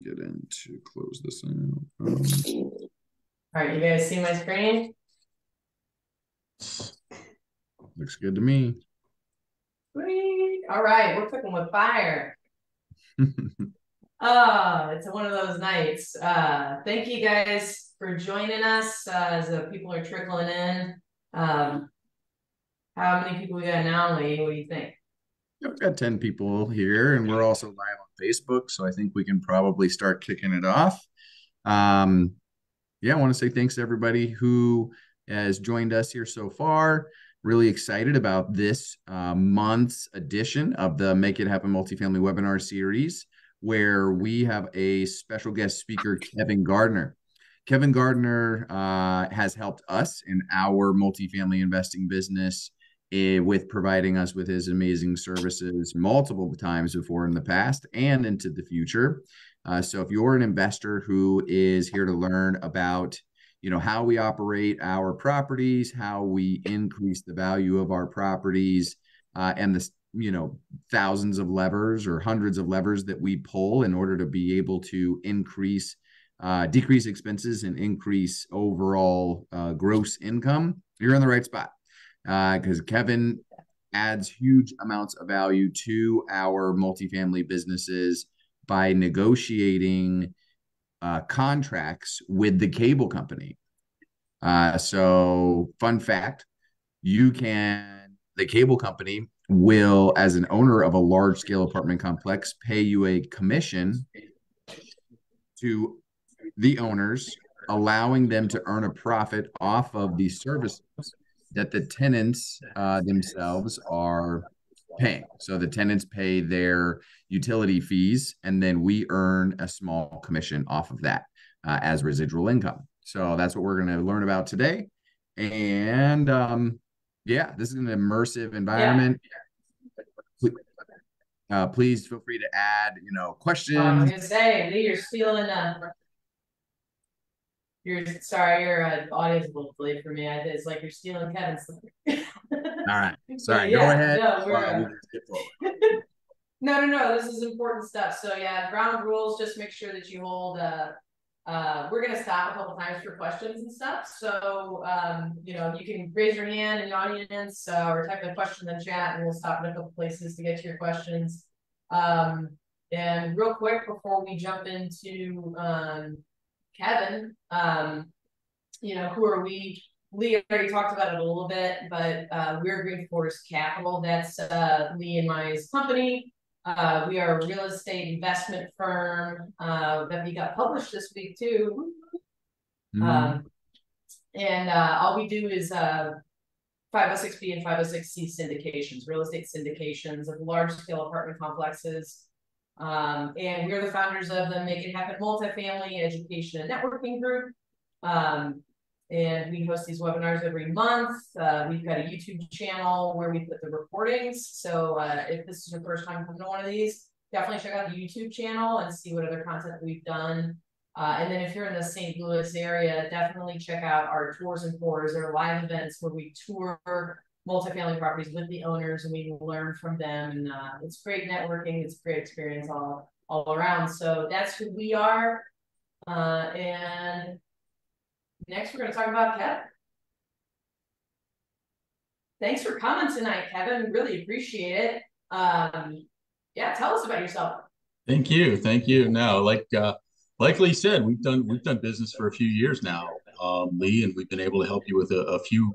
get in to close this out. All right, you guys see my screen? Looks good to me. Sweet. All right, we're cooking with fire. It's one of those nights. Thank you guys for joining us as the people are trickling in. How many people we got now, Lee? What do you think? I've got 10 people here, and we're also live on Facebook, so I think we can probably start kicking it off. Yeah, I want to say thanks to everybody who has joined us here so far. Really excited about this month's edition of the Make It Happen Multifamily webinar series, where we have a special guest speaker, Kevin Gardner. Kevin Gardner has helped us in our multifamily investing business with providing us with his amazing services multiple times before in the past and into the future. So if you're an investor who is here to learn about, how we operate our properties, how we increase the value of our properties, and the, thousands of levers or hundreds of levers that we pull in order to be able to decrease expenses and increase overall gross income, you're in the right spot. Because Kevin adds huge amounts of value to our multifamily businesses by negotiating contracts with the cable company. So fun fact, the cable company will, as an owner of a large scale apartment complex, pay you a commission to the owners, allowing them to earn a profit off of the services that the tenants themselves are paying. So the tenants pay their utility fees, and then we earn a small commission off of that as residual income. So that's what we're going to learn about today. And yeah, this is an immersive environment. Please feel free to add, questions. I was gonna say, Lee, you're stealing. Sorry, your audio's a little delayed for me. It's like you're stealing Kevin's. All right, sorry. Yeah, go ahead. no, we're no. This is important stuff. So yeah, ground rules. Just make sure that you hold. We're gonna stop a couple times for questions and stuff. So you can raise your hand in the audience or type a question in the chat, and we'll stop in a couple places to get to your questions. And real quick before we jump into Kevin, who are we? Lee already talked about it a little bit, but we're Green Forest Capital. That's Lee and my company. We are a real estate investment firm that we got published this week too. And all we do is 506B and 506C syndications, real estate syndications of large scale apartment complexes. And we're the founders of the Make It Happen Multifamily Education and Networking Group. And we host these webinars every month. We've got a YouTube channel where we put the recordings. So if this is your first time coming to one of these, definitely check out the YouTube channel and see what other content we've done. And then if you're in the St. Louis area, definitely check out our tours and pours. They're live events where we tour multifamily properties with the owners and we learn from them. And it's great networking. It's a great experience all around. So that's who we are. And next, we're going to talk about Kevin. Thanks for coming tonight, Kevin. Really appreciate it. Yeah, tell us about yourself. Thank you. Thank you. No, like Lee said, we've done business for a few years now, Lee, and we've been able to help you with a few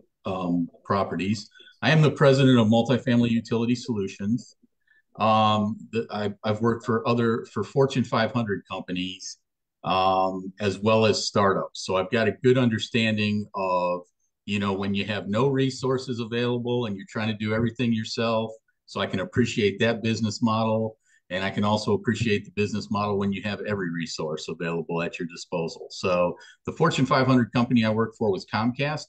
properties. I am the president of Multifamily Utility Solutions. I've worked for Fortune 500 companies, as well as startups. So I've got a good understanding of, when you have no resources available and you're trying to do everything yourself. So I can appreciate that business model. And I can also appreciate the business model when you have every resource available at your disposal. So the Fortune 500 company I worked for was Comcast.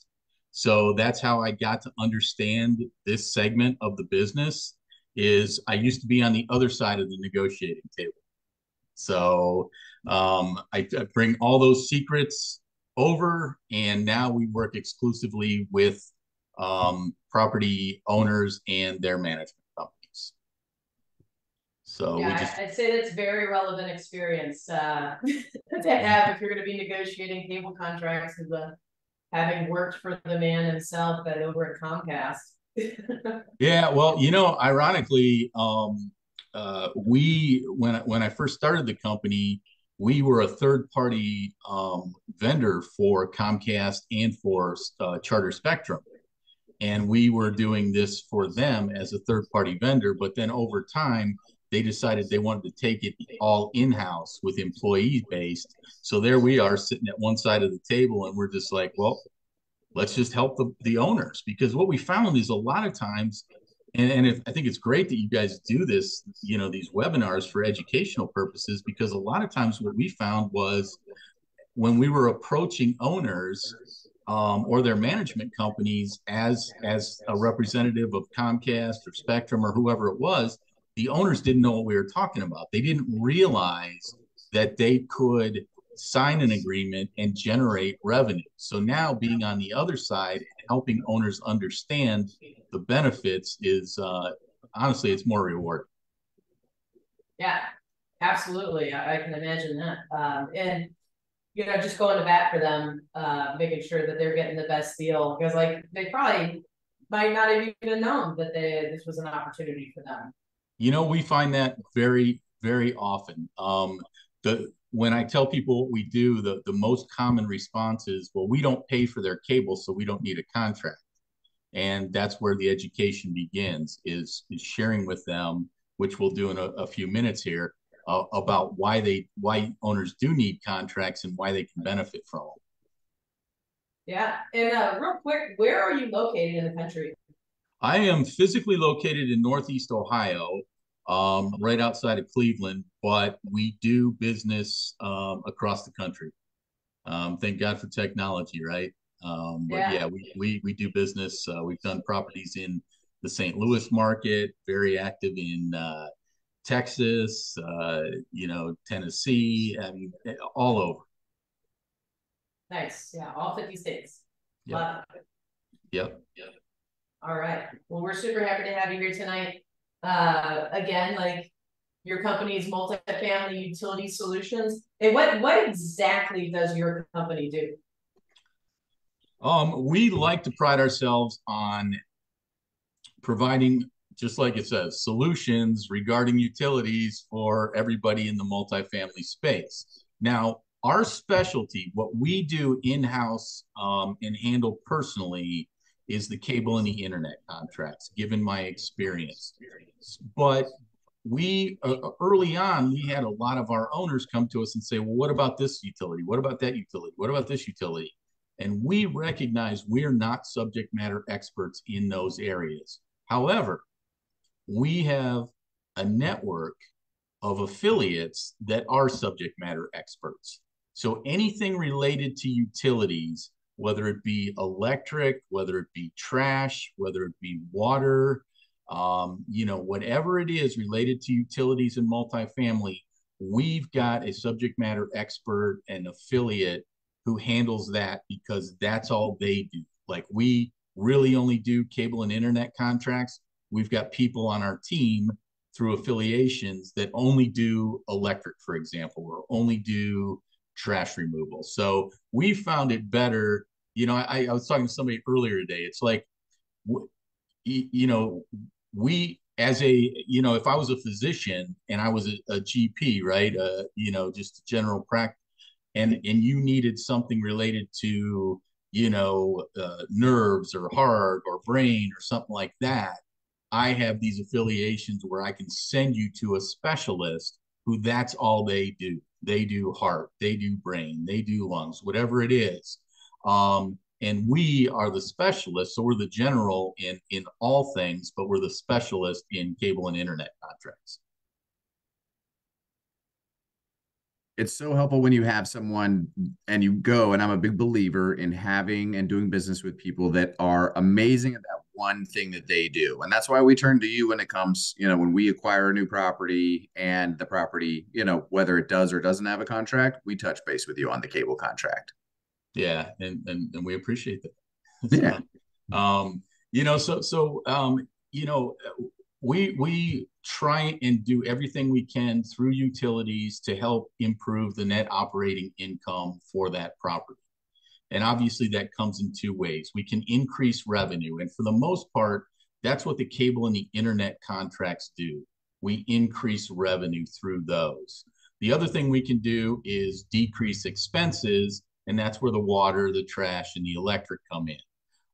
So that's how I got to understand this segment of the business. I used to be on the other side of the negotiating table. So I bring all those secrets over, and now we work exclusively with property owners and their management companies. So we Yeah, just, I'd say that's very relevant experience to have if you're going to be negotiating cable contracts with having worked for the man himself that over at Comcast. yeah, well, you know, ironically, we when I first started the company, we were a third party vendor for Comcast and for Charter Spectrum, and we were doing this for them as a third party vendor. But then over time, they decided they wanted to take it all in house with employee based. So there we are sitting at one side of the table, and we're just like, well, let's just help the owners, because what we found is a lot of times, I think it's great that you guys do this, you know, these webinars for educational purposes, because a lot of times what we found was when we were approaching owners or their management companies as a representative of Comcast or Spectrum or whoever it was, the owners didn't know what we were talking about. They didn't realize that they could sign an agreement and generate revenue. So now being on the other side and helping owners understand the benefits is honestly, it's more rewarding. Yeah, absolutely. I can imagine that. And you know, just going to bat for them, making sure that they're getting the best deal, because like they probably might not have even known that this was an opportunity for them. You know, we find that very, very often. When I tell people what we do, the most common response is, well, we don't pay for their cable, so we don't need a contract. And that's where the education begins, is sharing with them, which we'll do in a few minutes here, about why owners do need contracts and why they can benefit from them. Yeah, and real quick, where are you located in the country? I am physically located in Northeast Ohio, right outside of Cleveland, but we do business across the country. Thank God for technology, right? But Yeah, yeah, we do business. We've done properties in the St. Louis market, very active in Texas, you know, Tennessee, I mean, all over. nice. Yeah, all 50 states. Yep, Love it. yep, yep. All right. Well, we're super happy to have you here tonight. Again, like your company's multifamily utility solutions. And what exactly does your company do? We like to pride ourselves on providing, just like it says, solutions regarding utilities for everybody in the multifamily space. Now, our specialty, what we do in-house and handle personally, is the cable and the internet contracts, given my experience. But we early on, we had a lot of our owners come to us and say, well, what about this utility? What about that utility? What about this utility? And we recognize we're not subject matter experts in those areas. However, we have a network of affiliates that are subject matter experts. So anything related to utilities, whether it be electric, whether it be trash, whether it be water, you know, whatever it is related to utilities and multifamily, we've got a subject matter expert and affiliate who handles that, because that's all they do. Like, we really only do cable and internet contracts. We've got people on our team through affiliations that only do electric, for example, or only do trash removal. So we found it better. You know, I was talking to somebody earlier today. It's like, you know, we as a, you know, if I was a physician and I was a GP, right, you know, just general practice, and you needed something related to, you know, nerves or heart or brain or something like that, I have these affiliations where I can send you to a specialist who that's all they do. They do heart, they do brain, they do lungs, whatever it is. And we are the specialists. So we're the general in all things, but we're the specialist in cable and internet contracts. It's so helpful when you have someone and you go, and I'm a big believer in having and doing business with people that are amazing at that one thing that they do. And that's why we turn to you when it comes, you know, when we acquire a new property and the property, you know, whether it does or doesn't have a contract, we touch base with you on the cable contract. Yeah, and we appreciate that. Yeah. So, you know, you know, we try and do everything we can through utilities to help improve the net operating income for that property. And obviously that comes in two ways. We can increase revenue. And for the most part, that's what the cable and the internet contracts do. We increase revenue through those. The other thing we can do is decrease expenses, and that's where the water, the trash, and the electric come in.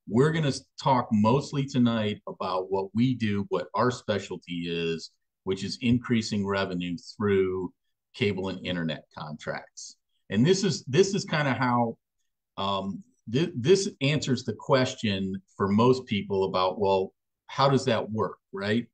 We're going to talk mostly tonight about what we do, what our specialty is, which is increasing revenue through cable and internet contracts. And this is kind of how this answers the question for most people about, well, how does that work, right?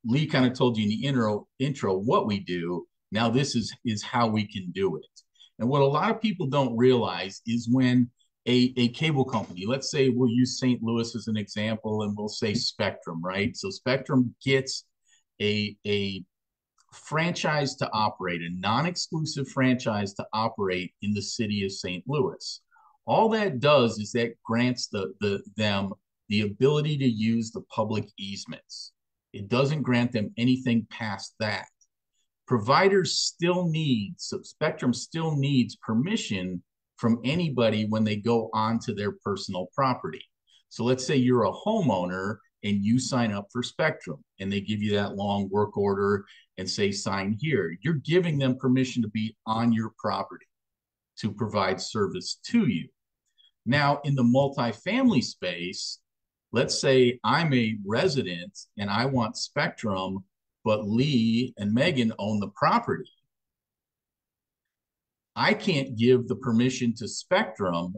Lee kind of told you in the intro what we do. Now this is how we can do it. And what a lot of people don't realize is when a cable company, let's say we'll use St. Louis as an example, and we'll say Spectrum, right? So Spectrum gets a franchise to operate, a non-exclusive franchise to operate in the city of St. Louis. All that does is that grants them the ability to use the public easements. It doesn't grant them anything past that. Providers still need, so Spectrum still needs permission from anybody when they go onto their personal property. So let's say you're a homeowner and you sign up for Spectrum and they give you that long work order and say, sign here. You're giving them permission to be on your property to provide service to you. Now, in the multifamily space, let's say I'm a resident and I want Spectrum, but Lee and Megan own the property. I can't give the permission to Spectrum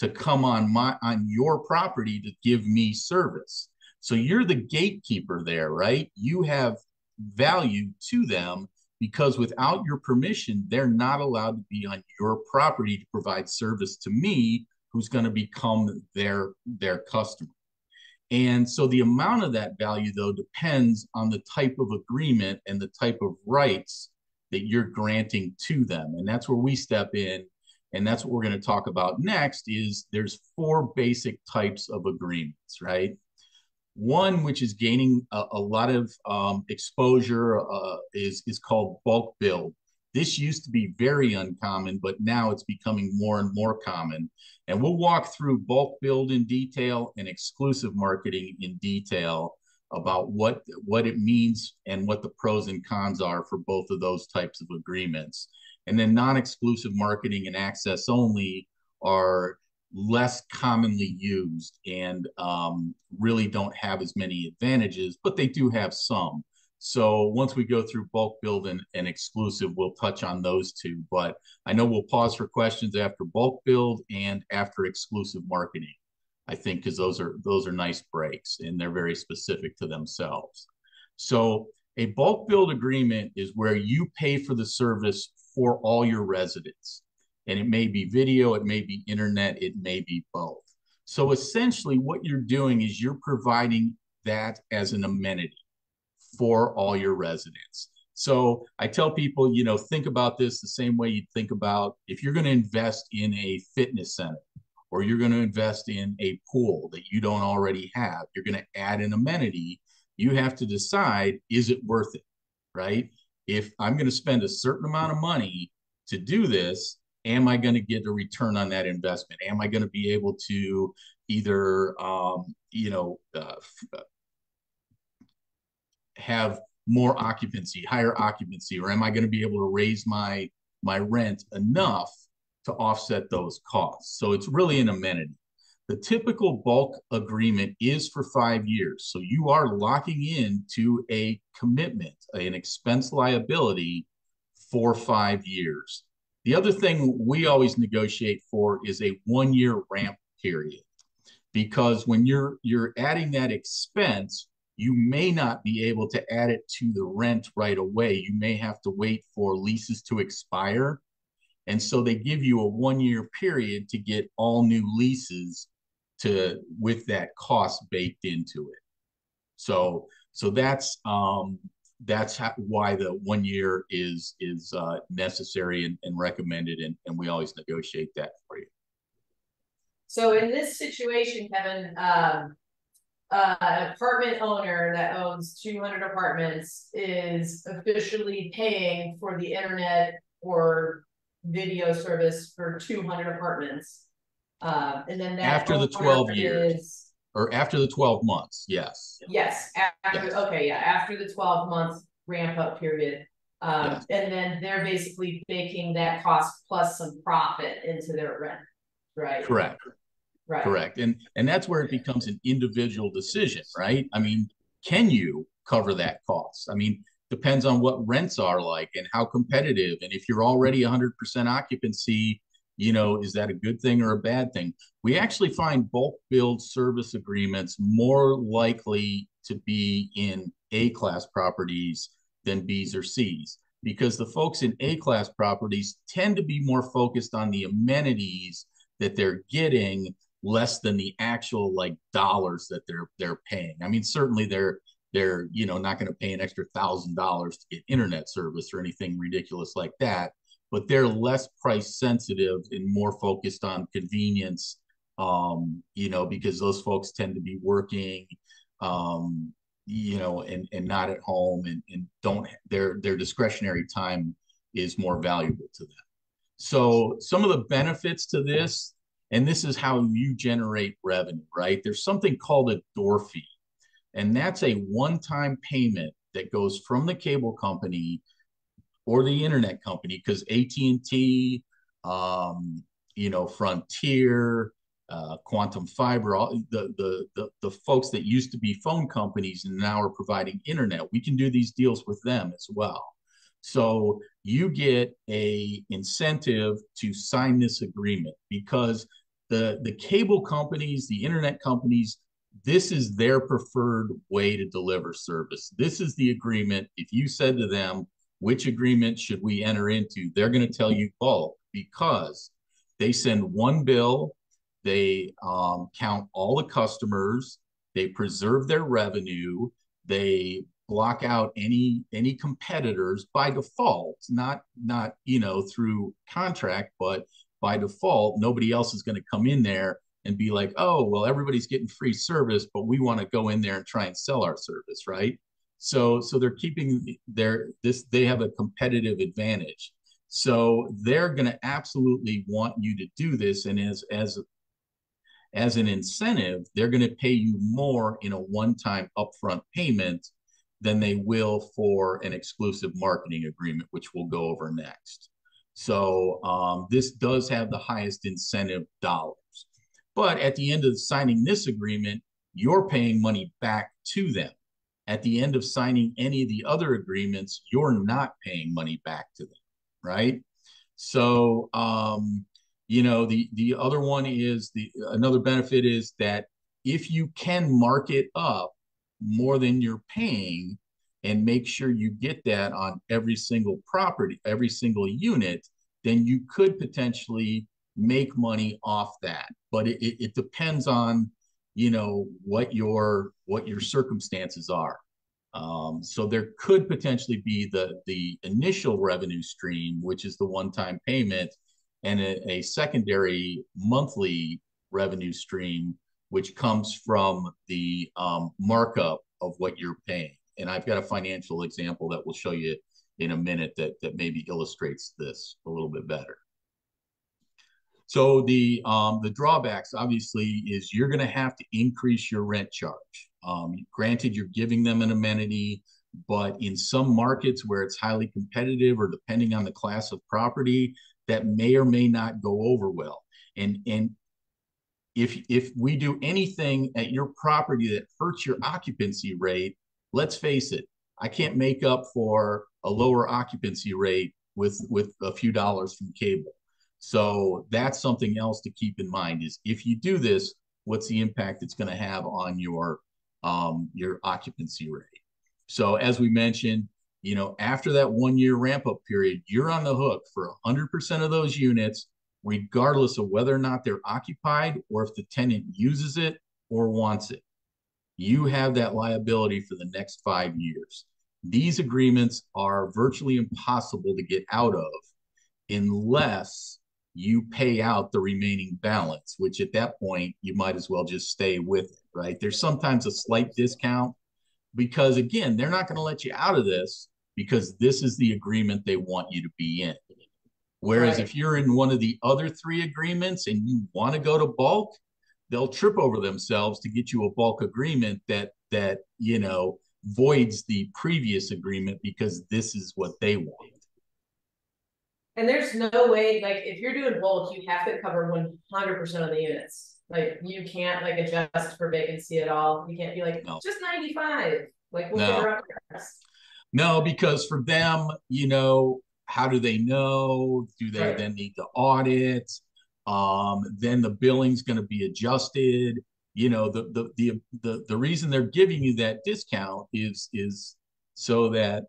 to come on your property to give me service. So you're the gatekeeper there, right? You have value to them because without your permission, they're not allowed to be on your property to provide service to me, who's going to become their customer. And so the amount of that value, though, depends on the type of agreement and the type of rights that you're granting to them. And that's where we step in. And that's what we're going to talk about next is there's 4 basic types of agreements, right? One, which is gaining a lot of exposure, is called bulk build. This used to be very uncommon, but now it's becoming more and more common. And we'll walk through bulk build in detail and exclusive marketing in detail about what it means and what the pros and cons are for both of those types of agreements. And then non-exclusive marketing and access only are less commonly used and really don't have as many advantages, but they do have some. So once we go through bulk build and exclusive, we'll touch on those two. But I know we'll pause for questions after bulk build and after exclusive marketing, I think, because those are nice breaks and they're very specific to themselves. So a bulk build agreement is where you pay for the service for all your residents. And it may be video, it may be internet, it may be both. So essentially what you're doing is you're providing that as an amenity for all your residents. So I tell people, think about this the same way you'd think about if you're going to invest in a fitness center or you're going to invest in a pool that you don't already have, you're going to add an amenity. You have to decide, is it worth it, right? If I'm going to spend a certain amount of money to do this, am I going to get a return on that investment? Am I going to be able to either, have more occupancy, higher occupancy, or am I going to be able to raise my rent enough to offset those costs? So it's really an amenity. The typical bulk agreement is for 5 years. So you are locking in to a commitment, an expense liability for 5 years. The other thing we always negotiate for is a 1-year ramp period, because when you're adding that expense, you may not be able to add it to the rent right away. You may have to wait for leases to expire. And so they give you a 1-year period to get all new leases with that cost baked into it. So that's why the 1 year is necessary and recommended, and we always negotiate that for you. So in this situation, Kevin, apartment owner that owns 200 apartments is officially paying for the internet or video service for 200 apartments. And then that After the 12 years. is Or after the 12 months, yes. yes, after Yes. okay, yeah, after the 12 month ramp up period. Yes. And then they're basically making that cost plus some profit into their rent, right? Correct. Right. Correct. And that's where it becomes an individual decision, right? I mean, can you cover that cost? I mean, depends on what rents are like and how competitive. And if you're already 100% occupancy, you know, is that a good thing or a bad thing? We actually find bulk build service agreements more likely to be in A-class properties than B's or C's, because the folks in A-class properties tend to be more focused on the amenities that they're getting less than the actual like dollars that they're paying. I mean, certainly they're you know not going to pay an extra $1,000 to get internet service or anything ridiculous like that, but they're less price sensitive and more focused on convenience. You know, because those folks tend to be working, you know, and not at home, and don't their discretionary time is more valuable to them. So some of the benefits to this, and this is how you generate revenue, right? There's something called a door fee, and that's a one-time payment that goes from the cable company or the internet company, because AT&T, you know, Frontier, Quantum Fiber, all the folks that used to be phone companies and now are providing internet. We can do these deals with them as well. So you get a incentive to sign this agreement, because the cable companies, the internet companies, this is their preferred way to deliver service. This is the agreement. If you said to them, which agreement should we enter into? They're going to tell you bulk, because they send one bill, they count all the customers, they preserve their revenue, they block out any competitors by default, not you know through contract, but by default. Nobody else is going to come in there and be like, oh well, everybody's getting free service, but we want to go in there and try and sell our service, right? So they're keeping they have a competitive advantage. So they're going to absolutely want you to do this, and as an incentive, they're going to pay you more in a one-time upfront payment than they will for an exclusive marketing agreement, which we'll go over next. So this does have the highest incentive dollars. But at the end of signing this agreement, you're paying money back to them. At the end of signing any of the other agreements, you're not paying money back to them, right? So, you know, the other one is another benefit is that if you can mark it up more than you're paying and make sure you get that on every single property, every single unit, then you could potentially make money off that. But it depends on, you know, what your circumstances are. So there could potentially be the initial revenue stream, which is the one-time payment, and a secondary monthly revenue stream, which comes from the markup of what you're paying. And I've got a financial example that we'll show you in a minute that maybe illustrates this a little bit better. So the drawbacks obviously is you're going to have to increase your rent charge. Granted, you're giving them an amenity, but in some markets where it's highly competitive or depending on the class of property, that may or may not go over well. And if we do anything at your property that hurts your occupancy rate, let's face it, I can't make up for a lower occupancy rate with a few dollars from cable. So that's something else to keep in mind is if you do this, what's the impact it's going to have on your occupancy rate. So as we mentioned, you know, after that 1 year ramp up period, you're on the hook for 100% of those units, regardless of whether or not they're occupied or if the tenant uses it or wants it. You have that liability for the next 5 years. These agreements are virtually impossible to get out of unless you pay out the remaining balance, which at that point you might as well just stay with it, right? There's sometimes a slight discount because, again, they're not going to let you out of this because this is the agreement they want you to be in. Whereas Right. if you're in one of the other three agreements and you want to go to bulk, they'll trip over themselves to get you a bulk agreement that voids the previous agreement because this is what they want. And there's no way, like, if you're doing bulk, you have to cover 100% of the units. Like, you can't like adjust for vacancy at all. You can't be like, No, just 95. Like, we'll no, figure out the rest. no, because for them, how do they know? Do they Right. then need to audit? Then the billing's going to be adjusted. The reason they're giving you that discount is so that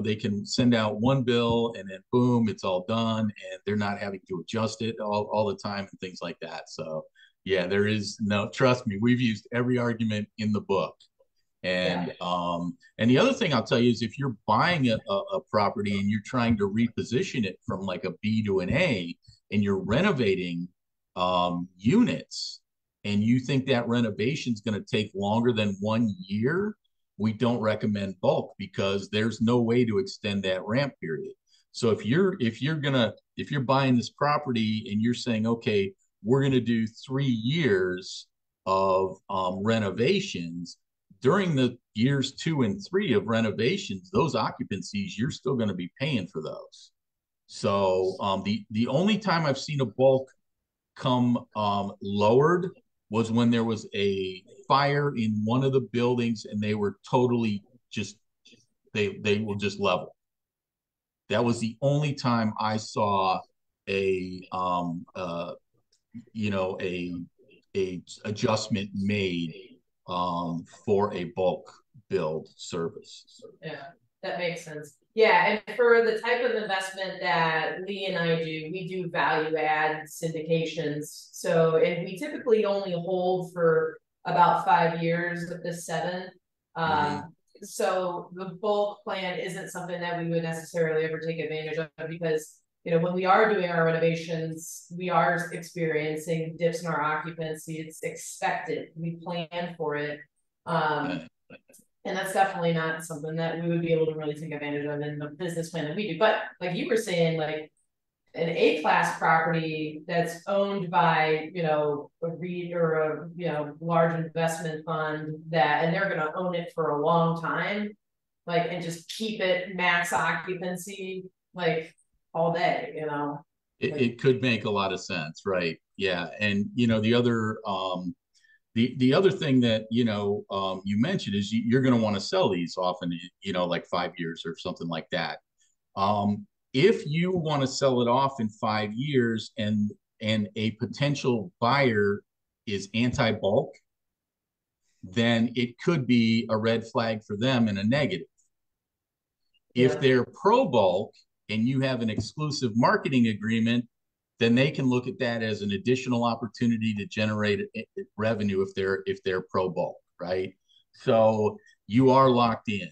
they can send out one bill and then boom, it's all done, and they're not having to adjust it all the time and things like that. So yeah, there is no, trust me, we've used every argument in the book. Yeah. And the other thing I'll tell you is if you're buying a property and you're trying to reposition it from like a B to an A and you're renovating units and you think that renovation is going to take longer than 1 year, we don't recommend bulk because there's no way to extend that ramp period. So if you're buying this property and you're saying, okay, we're going to do 3 years of renovations, during the years 2 and 3 of renovations, those occupancies, you're still going to be paying for those. So the only time I've seen a bulk come lowered was when there was a fire in one of the buildings and they were totally just they were just level. That was the only time I saw a a adjustment made for a bulk build service. Yeah, that makes sense. Yeah, and for the type of investment that Lee and I do, we do value add syndications. So, and we typically only hold for about 5 years of the 7. Mm-hmm. So the bulk plan isn't something that we would necessarily ever take advantage of because, when we are doing our renovations, we are experiencing dips in our occupancy. It's expected. We plan for it. Okay. And that's definitely not something that we would be able to really take advantage of in the business plan that we do. But like you were saying, like an A-class property that's owned by, a REIT or a, large investment fund and they're going to own it for a long time, like, and just keep it max occupancy, like all day. It could make a lot of sense, right? Yeah. And the other thing that you mentioned is you're going to want to sell these often, like 5 years or something like that. If you want to sell it off in 5 years and a potential buyer is anti-bulk, then it could be a red flag for them and a negative. If Yeah. they're pro bulk and you have an exclusive marketing agreement, then they can look at that as an additional opportunity to generate revenue if they're pro bulk, right? So you are locked in.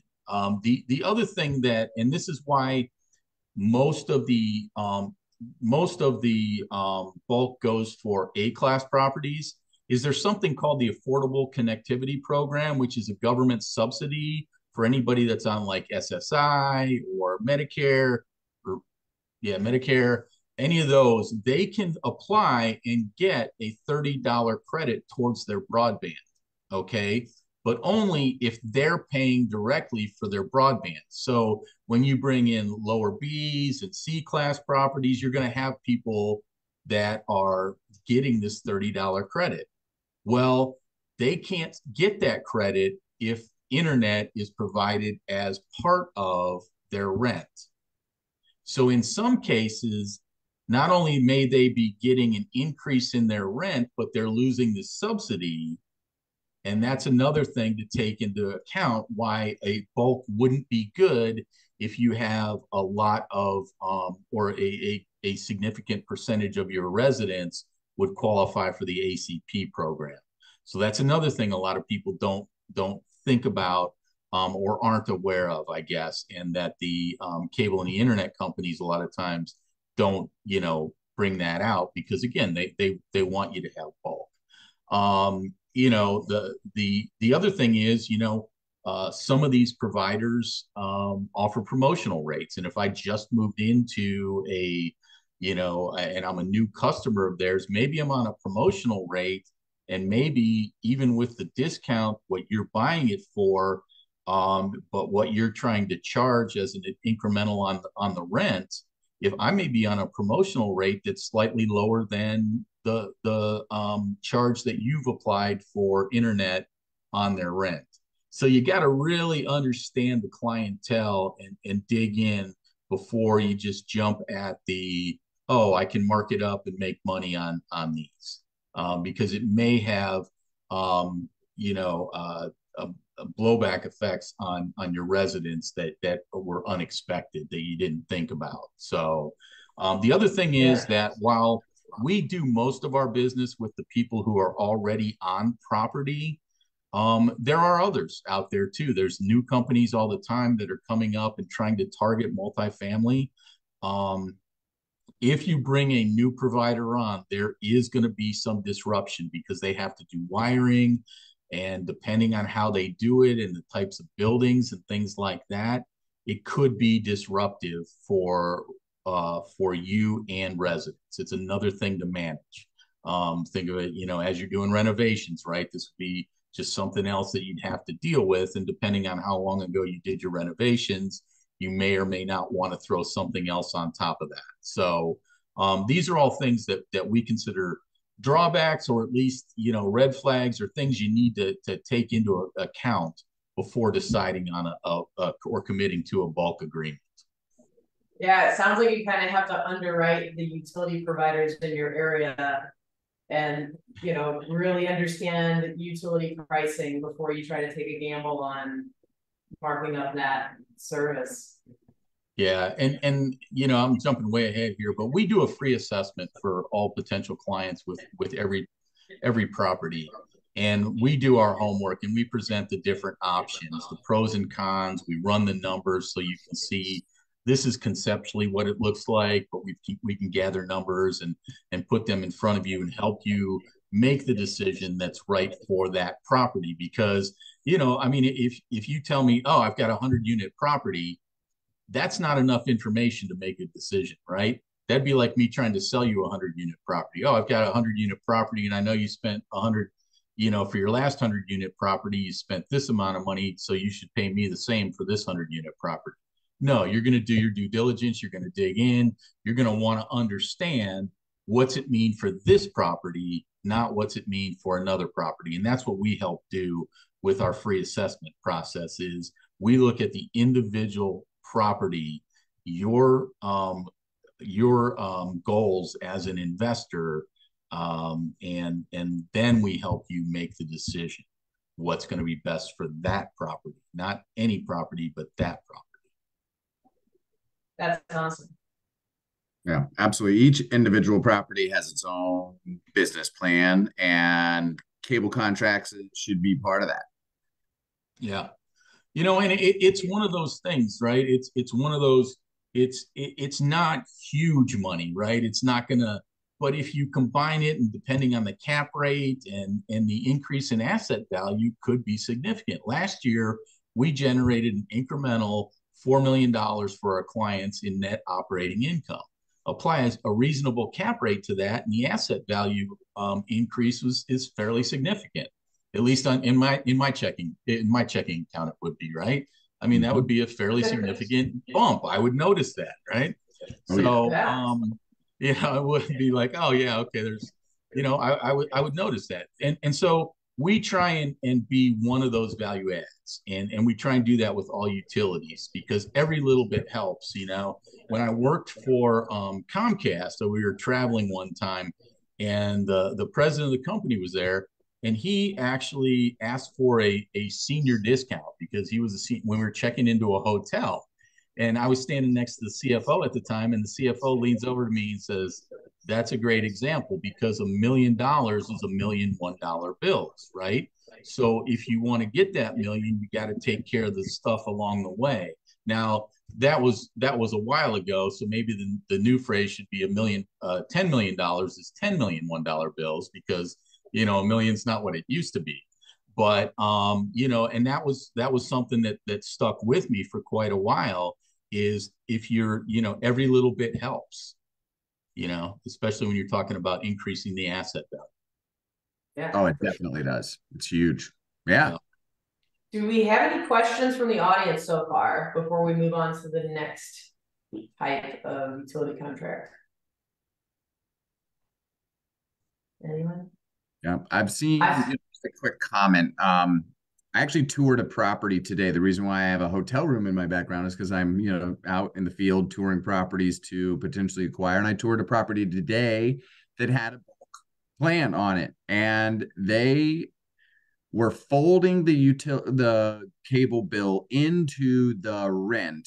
The other thing that, and this is why most of the bulk goes for A-class properties, is there's something called the Affordable Connectivity Program, which is a government subsidy for anybody that's on like SSI or Medicare or Medicare, any of those, they can apply and get a $30 credit towards their broadband. Okay. But only if they're paying directly for their broadband. So when you bring in lower B's and C class properties, you're going to have people that are getting this $30 credit. Well, they can't get that credit if internet is provided as part of their rent. So in some cases, not only may they be getting an increase in their rent, but they're losing the subsidy. And that's another thing to take into account why a bulk wouldn't be good if you have a lot of or a significant percentage of your residents would qualify for the ACP program. So that's another thing a lot of people don't think about or aren't aware of, I guess, and that the cable and the internet companies a lot of times don't bring that out because again, they want you to have bulk. The other thing is, some of these providers offer promotional rates, and if I just moved into and I'm a new customer of theirs, maybe I'm on a promotional rate, and maybe even with the discount, what you're buying it for, but what you're trying to charge as an incremental on the rent, if I may be on a promotional rate that's slightly lower than the charge that you've applied for internet on their rent. So you got to really understand the clientele and dig in before you just jump at oh, I can mark it up and make money on these, because it may have blowback effects on your residents that were unexpected that you didn't think about. So the other thing is that while we do most of our business with the people who are already on property, there are others out there too. There's new companies all the time that are coming up and trying to target multifamily. If you bring a new provider on, there is going to be some disruption because they have to do wiring, and depending on how they do it and the types of buildings and things like that, it could be disruptive for you and residents. It's another thing to manage. Think of it, as you're doing renovations, right? This would be just something else that you'd have to deal with. And depending on how long ago you did your renovations, you may or may not want to throw something else on top of that. So these are all things that we consider drawbacks, or at least, red flags, or things you need to take into account before deciding on or committing to a bulk agreement. Yeah, it sounds like you kind of have to underwrite the utility providers in your area and, really understand utility pricing before you try to take a gamble on marking up that service. Yeah, and I'm jumping way ahead here, but we do a free assessment for all potential clients with every property, and we do our homework and we present the different options, the pros and cons. We run the numbers so you can see this is conceptually what it looks like, but we can gather numbers and put them in front of you and help you make the decision that's right for that property. Because if you tell me, oh, I've got a 100-unit property, that's not enough information to make a decision, right? That'd be like me trying to sell you a 100-unit property. Oh, I've got a 100-unit property, and I know you spent 100, for your last 100-unit property, you spent this amount of money, so you should pay me the same for this 100-unit property. No, you're going to do your due diligence. You're going to dig in. You're going to want to understand what's it mean for this property, not what's it mean for another property. And that's what we help do with our free assessment process. Is we look at the individual property, your goals as an investor, and then we help you make the decision what's going to be best for that property, not any property, but that property. That's awesome. Yeah, absolutely. Each individual property has its own business plan, and cable contracts should be part of that. Yeah. And it's one of those things, right? It's one of those, it's not huge money, right? It's not gonna, but if you combine it, and depending on the cap rate and the increase in asset value could be significant. Last year, we generated an incremental $4 million for our clients in net operating income. Apply a reasonable cap rate to that, and the asset value increase is fairly significant. At least in my checking account, it would be, right. I mean, that would be a fairly significant bump. I would notice that, right? So, it would be like, oh yeah, okay. There's, I would notice that, and so we try and be one of those value adds, and we try and do that with all utilities because every little bit helps. When I worked for Comcast, so we were traveling one time, and the president of the company was there. And he actually asked for a senior discount because he was when we were checking into a hotel. And I was standing next to the CFO at the time, and the CFO leans over to me and says, "That's a great example because $1 million is $1 million $1 bills, right? So if you want to get that million, you got to take care of the stuff along the way. Now that was a while ago, so maybe the new phrase should be $10 million is 10 million $1 bills, because a million's not what it used to be. But and that was something that stuck with me for quite a while. Is if you're, every little bit helps, especially when you're talking about increasing the asset value. Yeah. Oh, it definitely does. It's huge. Yeah. Yeah. Do we have any questions from the audience so far before we move on to the next type of utility contract? Anyone? Yeah. I've seen just a quick comment. I actually toured a property today. The reason why I have a hotel room in my background is because I'm, out in the field touring properties to potentially acquire. And I toured a property today that had a bulk plan on it. And they were folding the cable bill into the rent,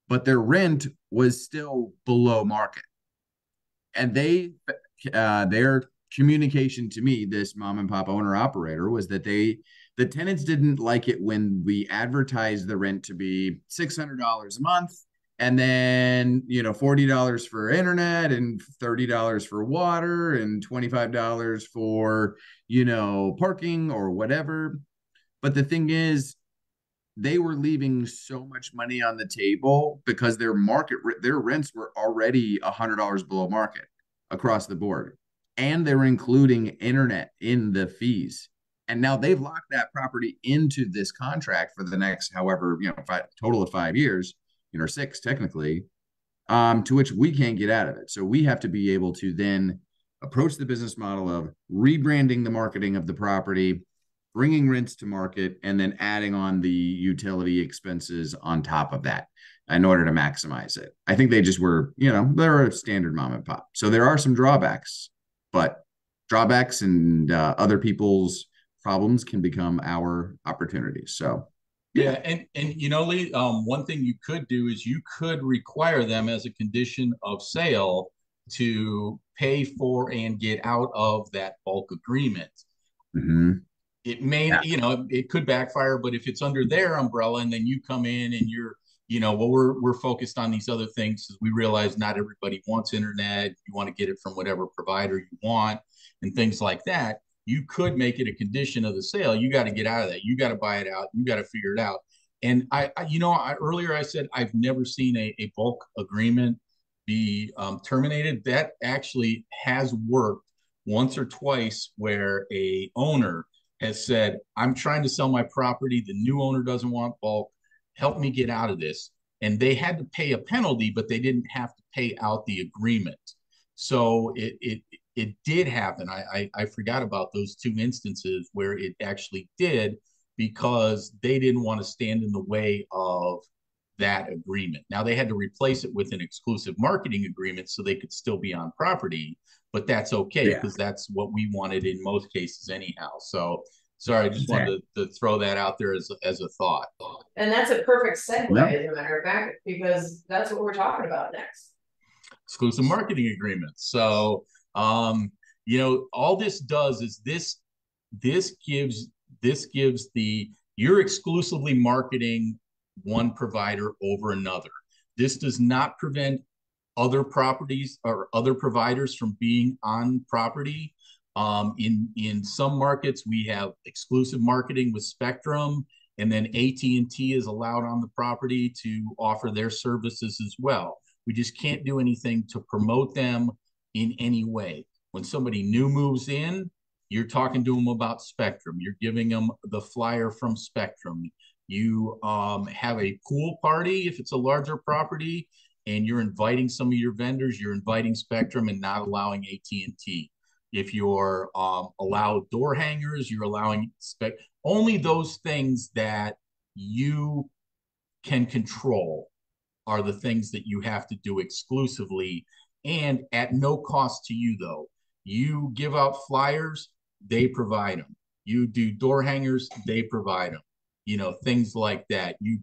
but their rent was still below market. And their communication to me, this mom and pop owner operator, was that the tenants didn't like it when we advertised the rent to be $600 a month, and then $40 for internet and $30 for water and $25 for parking or whatever. But the thing is, they were leaving so much money on the table because their rents were already $100 below market across the board, and they were including internet in the fees. And now they've locked that property into this contract for the next, however, total of 5 years, or 6 technically, to which we can't get out of it. So we have to be able to then approach the business model of rebranding the marketing of the property, bringing rents to market, and then adding on the utility expenses on top of that in order to maximize it. I think they just were, they're a standard mom and pop. So there are some drawbacks, but drawbacks and other people's problems can become our opportunities. So yeah, and Lee, one thing you could do is you could require them as a condition of sale to pay for and get out of that bulk agreement. mm-hmm. It may, it could backfire, but if it's under their umbrella and then you come in and you're, well, we're focused on these other things because we realize not everybody wants internet. You want to get it from whatever provider you want and things like that. You could make it a condition of the sale. You got to get out of that. You got to buy it out. You got to figure it out. And earlier I said I've never seen a bulk agreement be terminated. That actually has worked once or twice, where a owner has said, I'm trying to sell my property. The new owner doesn't want bulk. Help me get out of this. And they had to pay a penalty, but they didn't have to pay out the agreement. So it did happen. I forgot about those 2 instances where it actually did, because they didn't want to stand in the way of that agreement. Now they had to replace it with an exclusive marketing agreement so they could still be on property, but that's okay because that's what we wanted in most cases anyhow. So sorry, I just wanted to throw that out there as a thought. And that's a perfect segue, as a matter of fact, because that's what we're talking about next. Exclusive marketing agreements. So all this does is this gives you're exclusively marketing one provider over another. This does not prevent other properties or other providers from being on property. In some markets, we have exclusive marketing with Spectrum, and then AT&T is allowed on the property to offer their services as well. We just can't do anything to promote them in any way. When somebody new moves in, you're talking to them about Spectrum. You're giving them the flyer from Spectrum. You have a pool party if it's a larger property, and you're inviting some of your vendors. You're inviting Spectrum and not allowing AT&T. If you're allowed door hangers, you're allowing only those things that you can control are the things that you have to do exclusively and at no cost to you, though. You give out flyers, they provide them. You do door hangers, they provide them. Things like that. You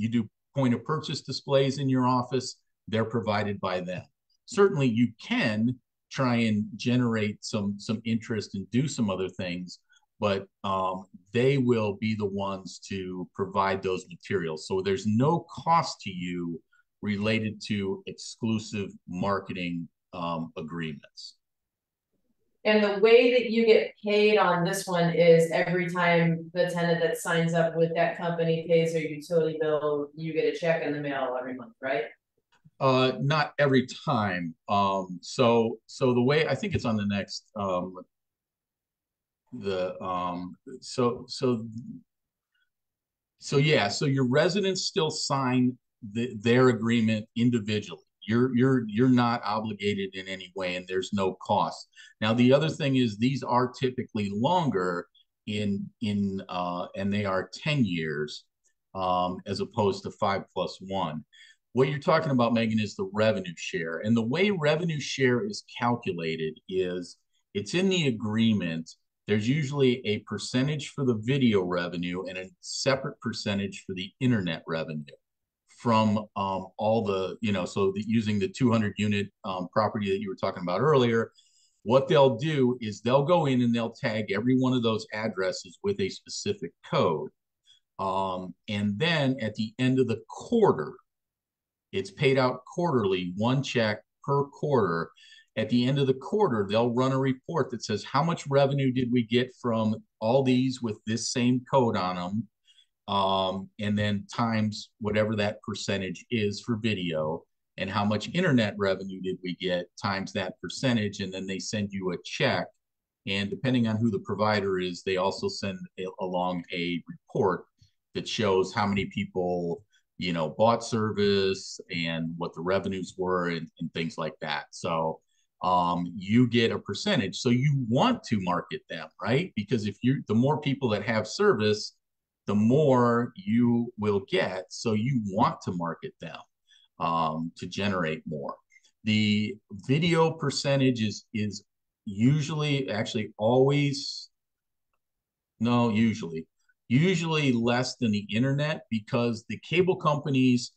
do point of purchase displays in your office, they're provided by them. Certainly you can try and generate some interest and do some other things, but they will be the ones to provide those materials. So there's no cost to you related to exclusive marketing agreements. And the way that you get paid on this one is every time the tenant that signs up with that company pays their utility bill, you get a check in the mail every month, right? Not every time. So the way I think it's on the next so your residents still sign their agreement individually. You're not obligated in any way, and there's no cost. Now, the other thing is these are typically longer and they are 10 years as opposed to 5+1. What you're talking about, Megan, is the revenue share. And the way revenue share is calculated is it's in the agreement. There's usually a percentage for the video revenue and a separate percentage for the internet revenue from all the, using the 200 unit property that you were talking about earlier. What they'll do is they'll go in and they'll tag every one of those addresses with a specific code. And then at the end of the quarter, it's paid out quarterly, one check per quarter. At the end of the quarter, they'll run a report that says how much revenue did we get from all these with this same code on them, and then times whatever that percentage is for video, and how much internet revenue did we get times that percentage, and then they send you a check. And depending on who the provider is, they also send along a report that shows how many people bought service and what the revenues were and things like that. So you get a percentage. So you want to market them, right? Because the more people that have service, the more you will get. So you want to market them to generate more. The video percentage is usually, actually always, no, usually less than the internet, because the cable companies'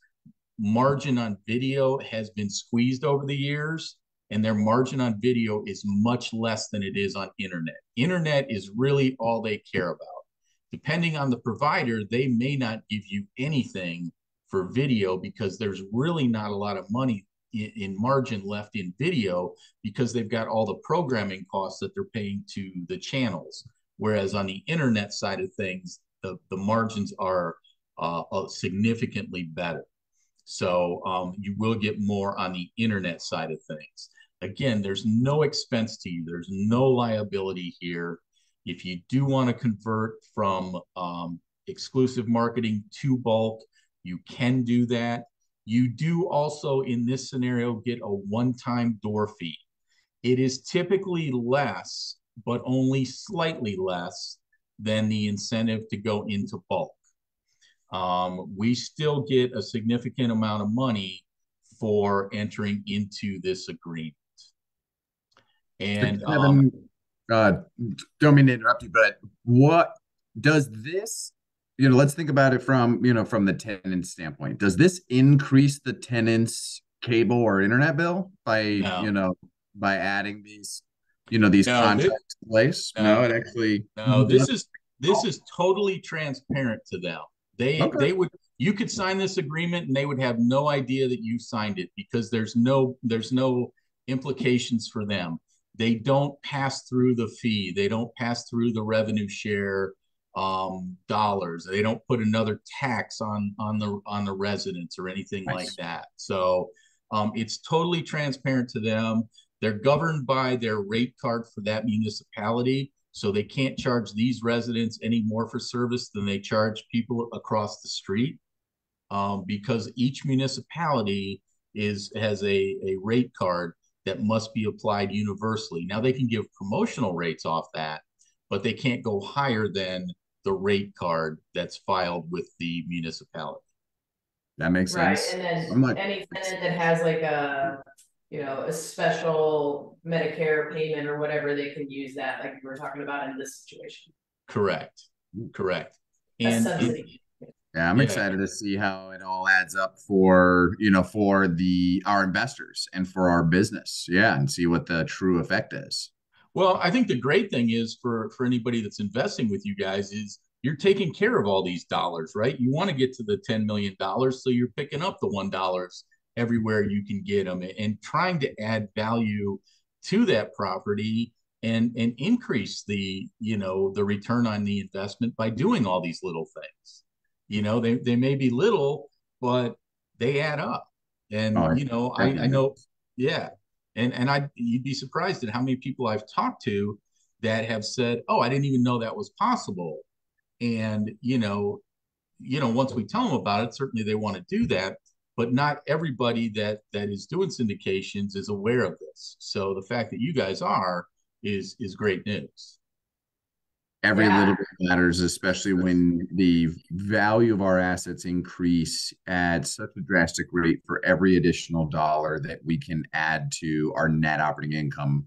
margin on video has been squeezed over the years, and their margin on video is much less than it is on internet. Internet is really all they care about. Depending on the provider, they may not give you anything for video because there's really not a lot of money in margin left in video, because they've got all the programming costs that they're paying to the channels. Whereas on the internet side of things, the margins are significantly better. So you will get more on the internet side of things. Again, there's no expense to you. There's no liability here. If you do want to convert from exclusive marketing to bulk, you can do that. You do also, in this scenario, get a one-time door fee. It is typically less, but only slightly less than the incentive to go into bulk. We still get a significant amount of money for entering into this agreement. And Kevin, don't mean to interrupt you, but what does this, let's think about it from the tenant standpoint. Does this increase the tenant's cable or internet bill by, by adding these, these contracts in place? No, it actually, no, this is totally transparent to them. They would, you could sign this agreement and they would have no idea that you signed it, because there's no implications for them. They don't pass through the fee. They don't pass through the revenue share dollars. They don't put another tax on the residents or anything like that. So it's totally transparent to them. They're governed by their rate card for that municipality. So they can't charge these residents any more for service than they charge people across the street, because each municipality has a rate card that must be applied universally. Now, they can give promotional rates off that, but they can't go higher than the rate card that's filed with the municipality. That makes sense. Right, and then any tenant that has like a special Medicare payment or whatever, they can use that, like we were talking about in this situation. Correct. And I'm excited to see how it all adds up for our investors and for our business. Yeah, and see what the true effect is. Well, I think the great thing is for anybody that's investing with you guys is you're taking care of all these dollars, right? You want to get to the $10 million, so you're picking up the $1 everywhere you can get them and trying to add value to that property and increase the return on the investment by doing all these little things. They may be little, but they add up. And Oh, I definitely. know, yeah. And you'd be surprised at how many people I've talked to that have said, "Oh, I didn't even know that was possible." And once we tell them about it, certainly they want to do that. But not everybody that is doing syndications is aware of this. So the fact that you guys are is great news. Every little Yeah, bit matters, especially when the value of our assets increase at such a drastic rate for every additional dollar that we can add to our net operating income.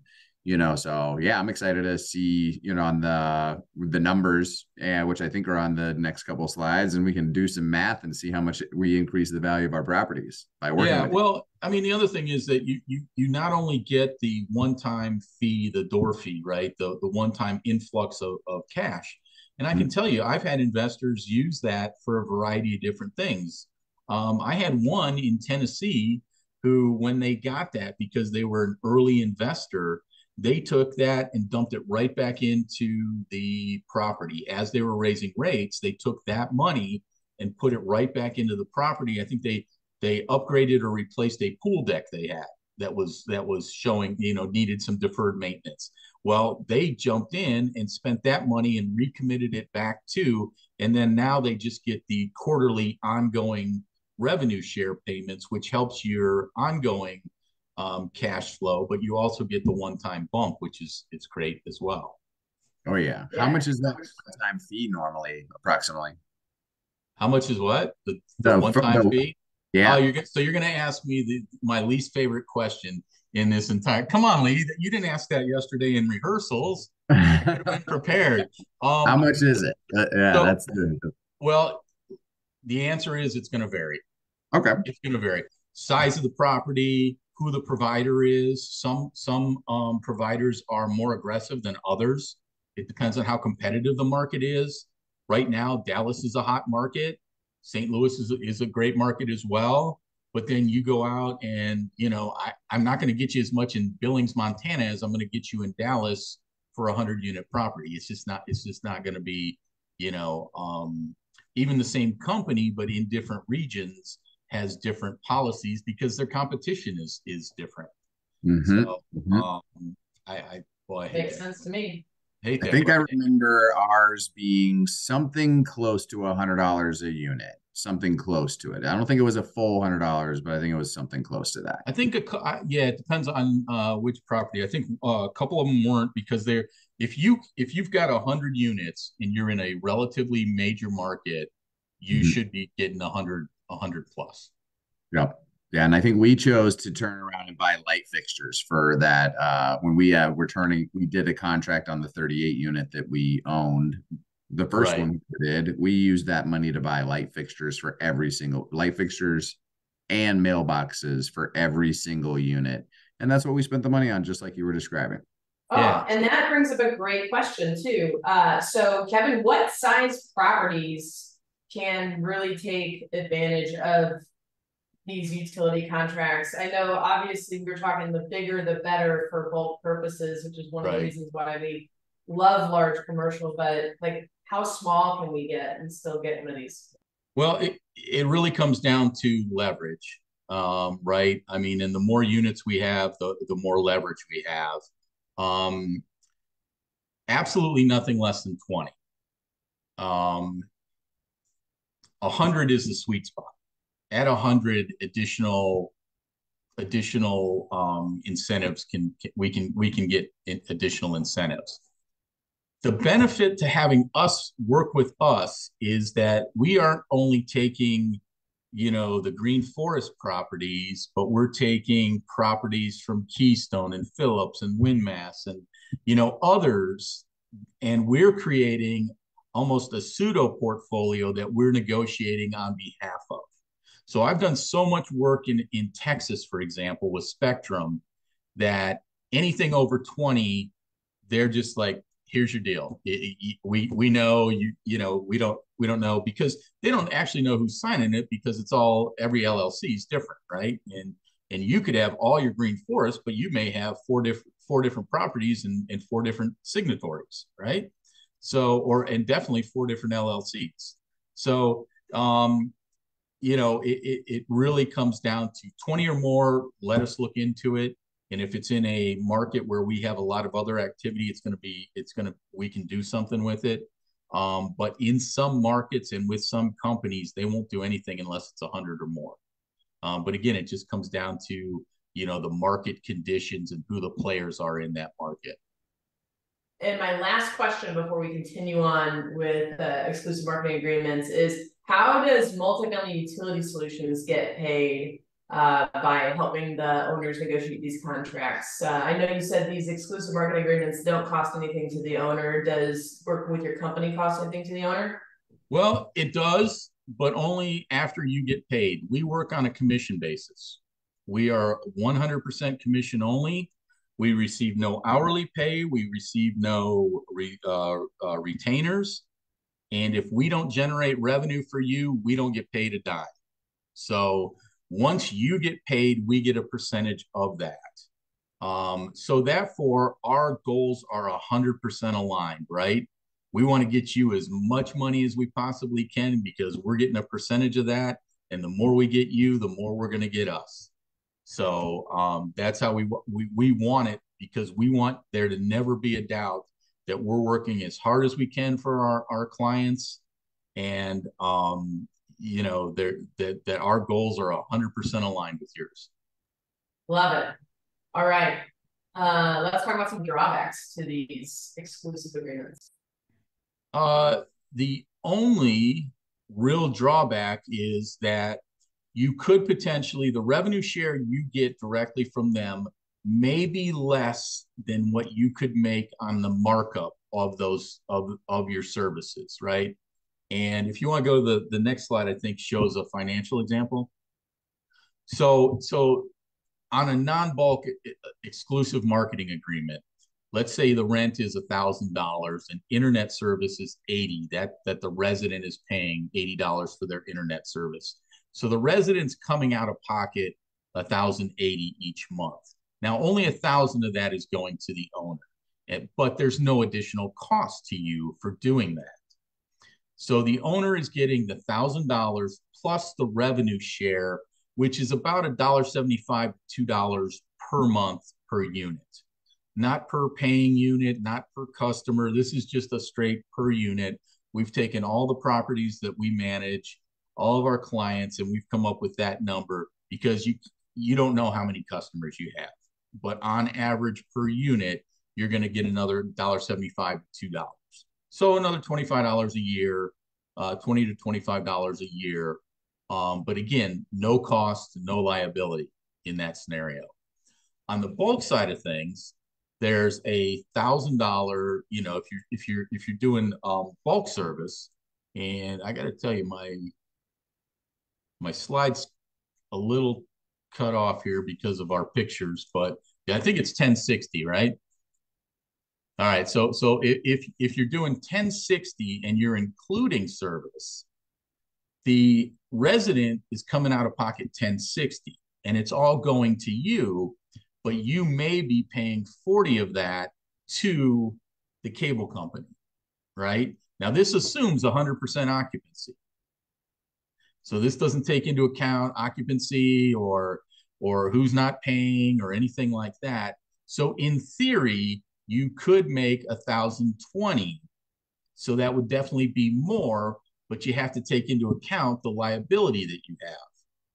So yeah, I'm excited to see, on the numbers, which I think are on the next couple of slides, and we can do some math and see how much we increase the value of our properties by working Yeah, with you. well, I mean, the other thing is that you not only get the one-time fee, the door fee, right? The one-time influx of cash. And I can Mhm. tell you, I've had investors use that for a variety of different things. I had one in Tennessee who, when they got that, because they were an early investor, they took that and dumped it right back into the property. As they were raising rates, they took that money and put it right back into the property. I think they upgraded or replaced a pool deck they had that was showing needed some deferred maintenance. Well, they jumped in and spent that money and recommitted it back to, and then now they just get the quarterly ongoing revenue share payments, which helps your ongoing cash flow, but you also get the one-time bump, which is it's great as well. Oh yeah. How yeah. much is that one-time fee normally, approximately? How much is what the The, one-time the fee? Oh, yeah. you're gonna ask me my least favorite question in this entire. Come on, Lee, you didn't ask that yesterday in rehearsals. You should have been prepared. How much is it? Yeah, So that's the well, the answer is it's going to vary. okay. It's going to vary. Size of the property, who the provider is. Some providers are more aggressive than others. It depends on how competitive the market is. Right now, Dallas is a hot market. St. Louis is a great market as well. But then you go out and, I'm not going to get you as much in Billings, Montana as I'm going to get you in Dallas for a 100-unit property. It's just not going to be, you know, even the same company, but in different regions has different policies because their competition is different. Hmm. So Hmm. boy, I hate Makes that. sense to me. Hate I that think I question. remember ours being something close to $100 a unit, something close to it. I don't think it was a full $100, but I think it was something close to that. I think yeah, it depends on which property. I think a couple of them weren't because they're if you've got 100 units and you're in a relatively major market, you Mhm. should be getting a hundred plus. Yep. Yeah, and I think we chose to turn around and buy light fixtures for that. When we did a contract on the 38 unit that we owned. The first Right. one we did, we used that money to buy light fixtures and mailboxes for every single unit. And that's what we spent the money on, just like you were describing. Oh, Yeah. and that brings up a great question too. So Kevin, what size properties can really take advantage of these utility contracts? I know obviously we're talking the bigger the better for bulk purposes, which is one of the Right. reasons why we love large commercial, but like how small can we get and still get one of these? Well, it really comes down to leverage, right? I mean, and the more units we have, the more leverage we have. Um, Absolutely nothing less than 20. 100 is the sweet spot. At 100, additional incentives we can get additional incentives. The benefit to having us work with us is that we aren't only taking the Green Forest properties, but we're taking properties from Keystone and Phillips and Windmass and others, and we're creating almost a pseudo portfolio that we're negotiating on behalf of. So I've done so much work in Texas, for example, with Spectrum, that anything over 20 they're just like, here's your deal. We know we don't know, because they don't actually know who's signing it, because it's all, every LLC is different, right? And you could have all your green forest, but you may have four different properties and four different signatories, right? So, and definitely four different LLCs. So, it really comes down to 20 or more. Let us look into it. And if it's in a market where we have a lot of other activity, we can do something with it. But in some markets and with some companies, they won't do anything unless it's 100 or more. But again, it just comes down to, the market conditions and who the players are in that market. And my last question before we continue on with exclusive marketing agreements is, how does Multifamily Utility Solutions get paid by helping the owners negotiate these contracts? I know you said these exclusive marketing agreements don't cost anything to the owner. Does working with your company cost anything to the owner? Well, it does, but only after you get paid. We work on a commission basis. We are 100% commission only. We receive no hourly pay. We receive no retainers. And if we don't generate revenue for you, we don't get paid a dime. So once you get paid, we get a percentage of that. So therefore, our goals are 100% aligned, right? We want to get you as much money as we possibly can, because we're getting a percentage of that. And the more we get you, the more we're going to get us. So that's how we want it, because we want there to never be a doubt that we're working as hard as we can for our clients, and that our goals are 100% aligned with yours. Love it. All right. Let's talk about some drawbacks to these exclusive agreements. The only real drawback is that you could potentially, the revenue share you get directly from them may be less than what you could make on the markup of those of your services, right? And if you want to go to the next slide, I think shows a financial example. So on a non-bulk exclusive marketing agreement, let's say the rent is $1,000 and internet service is $80, that the resident is paying $80 for their internet service. So the resident's coming out of pocket $1,080 each month. Now, only $1,000 of that is going to the owner, but there's no additional cost to you for doing that. So the owner is getting the $1,000 plus the revenue share, which is about $1.75 to $2 per month per unit. Not per paying unit, not per customer. This is just a straight per unit. We've taken all the properties that we manage, all of our clients, and we've come up with that number, because you don't know how many customers you have. But on average per unit, you're going to get another $1.75 to $2. So another $25 a year, $20 to $25 a year. But again, no cost, no liability in that scenario. On the bulk side of things, there's $1,000, if you're doing bulk service, and I got to tell you, my slide's a little cut off here because of our pictures, but yeah, I think it's 1060, right? All right, so if you're doing 1060 and you're including service, the resident is coming out of pocket 1060, and it's all going to you, but you may be paying 40 of that to the cable company, right? Now, this assumes 100% occupancy. So this doesn't take into account occupancy or who's not paying or anything like that. So in theory, you could make 1,020. So that would definitely be more, but you have to take into account the liability that you have,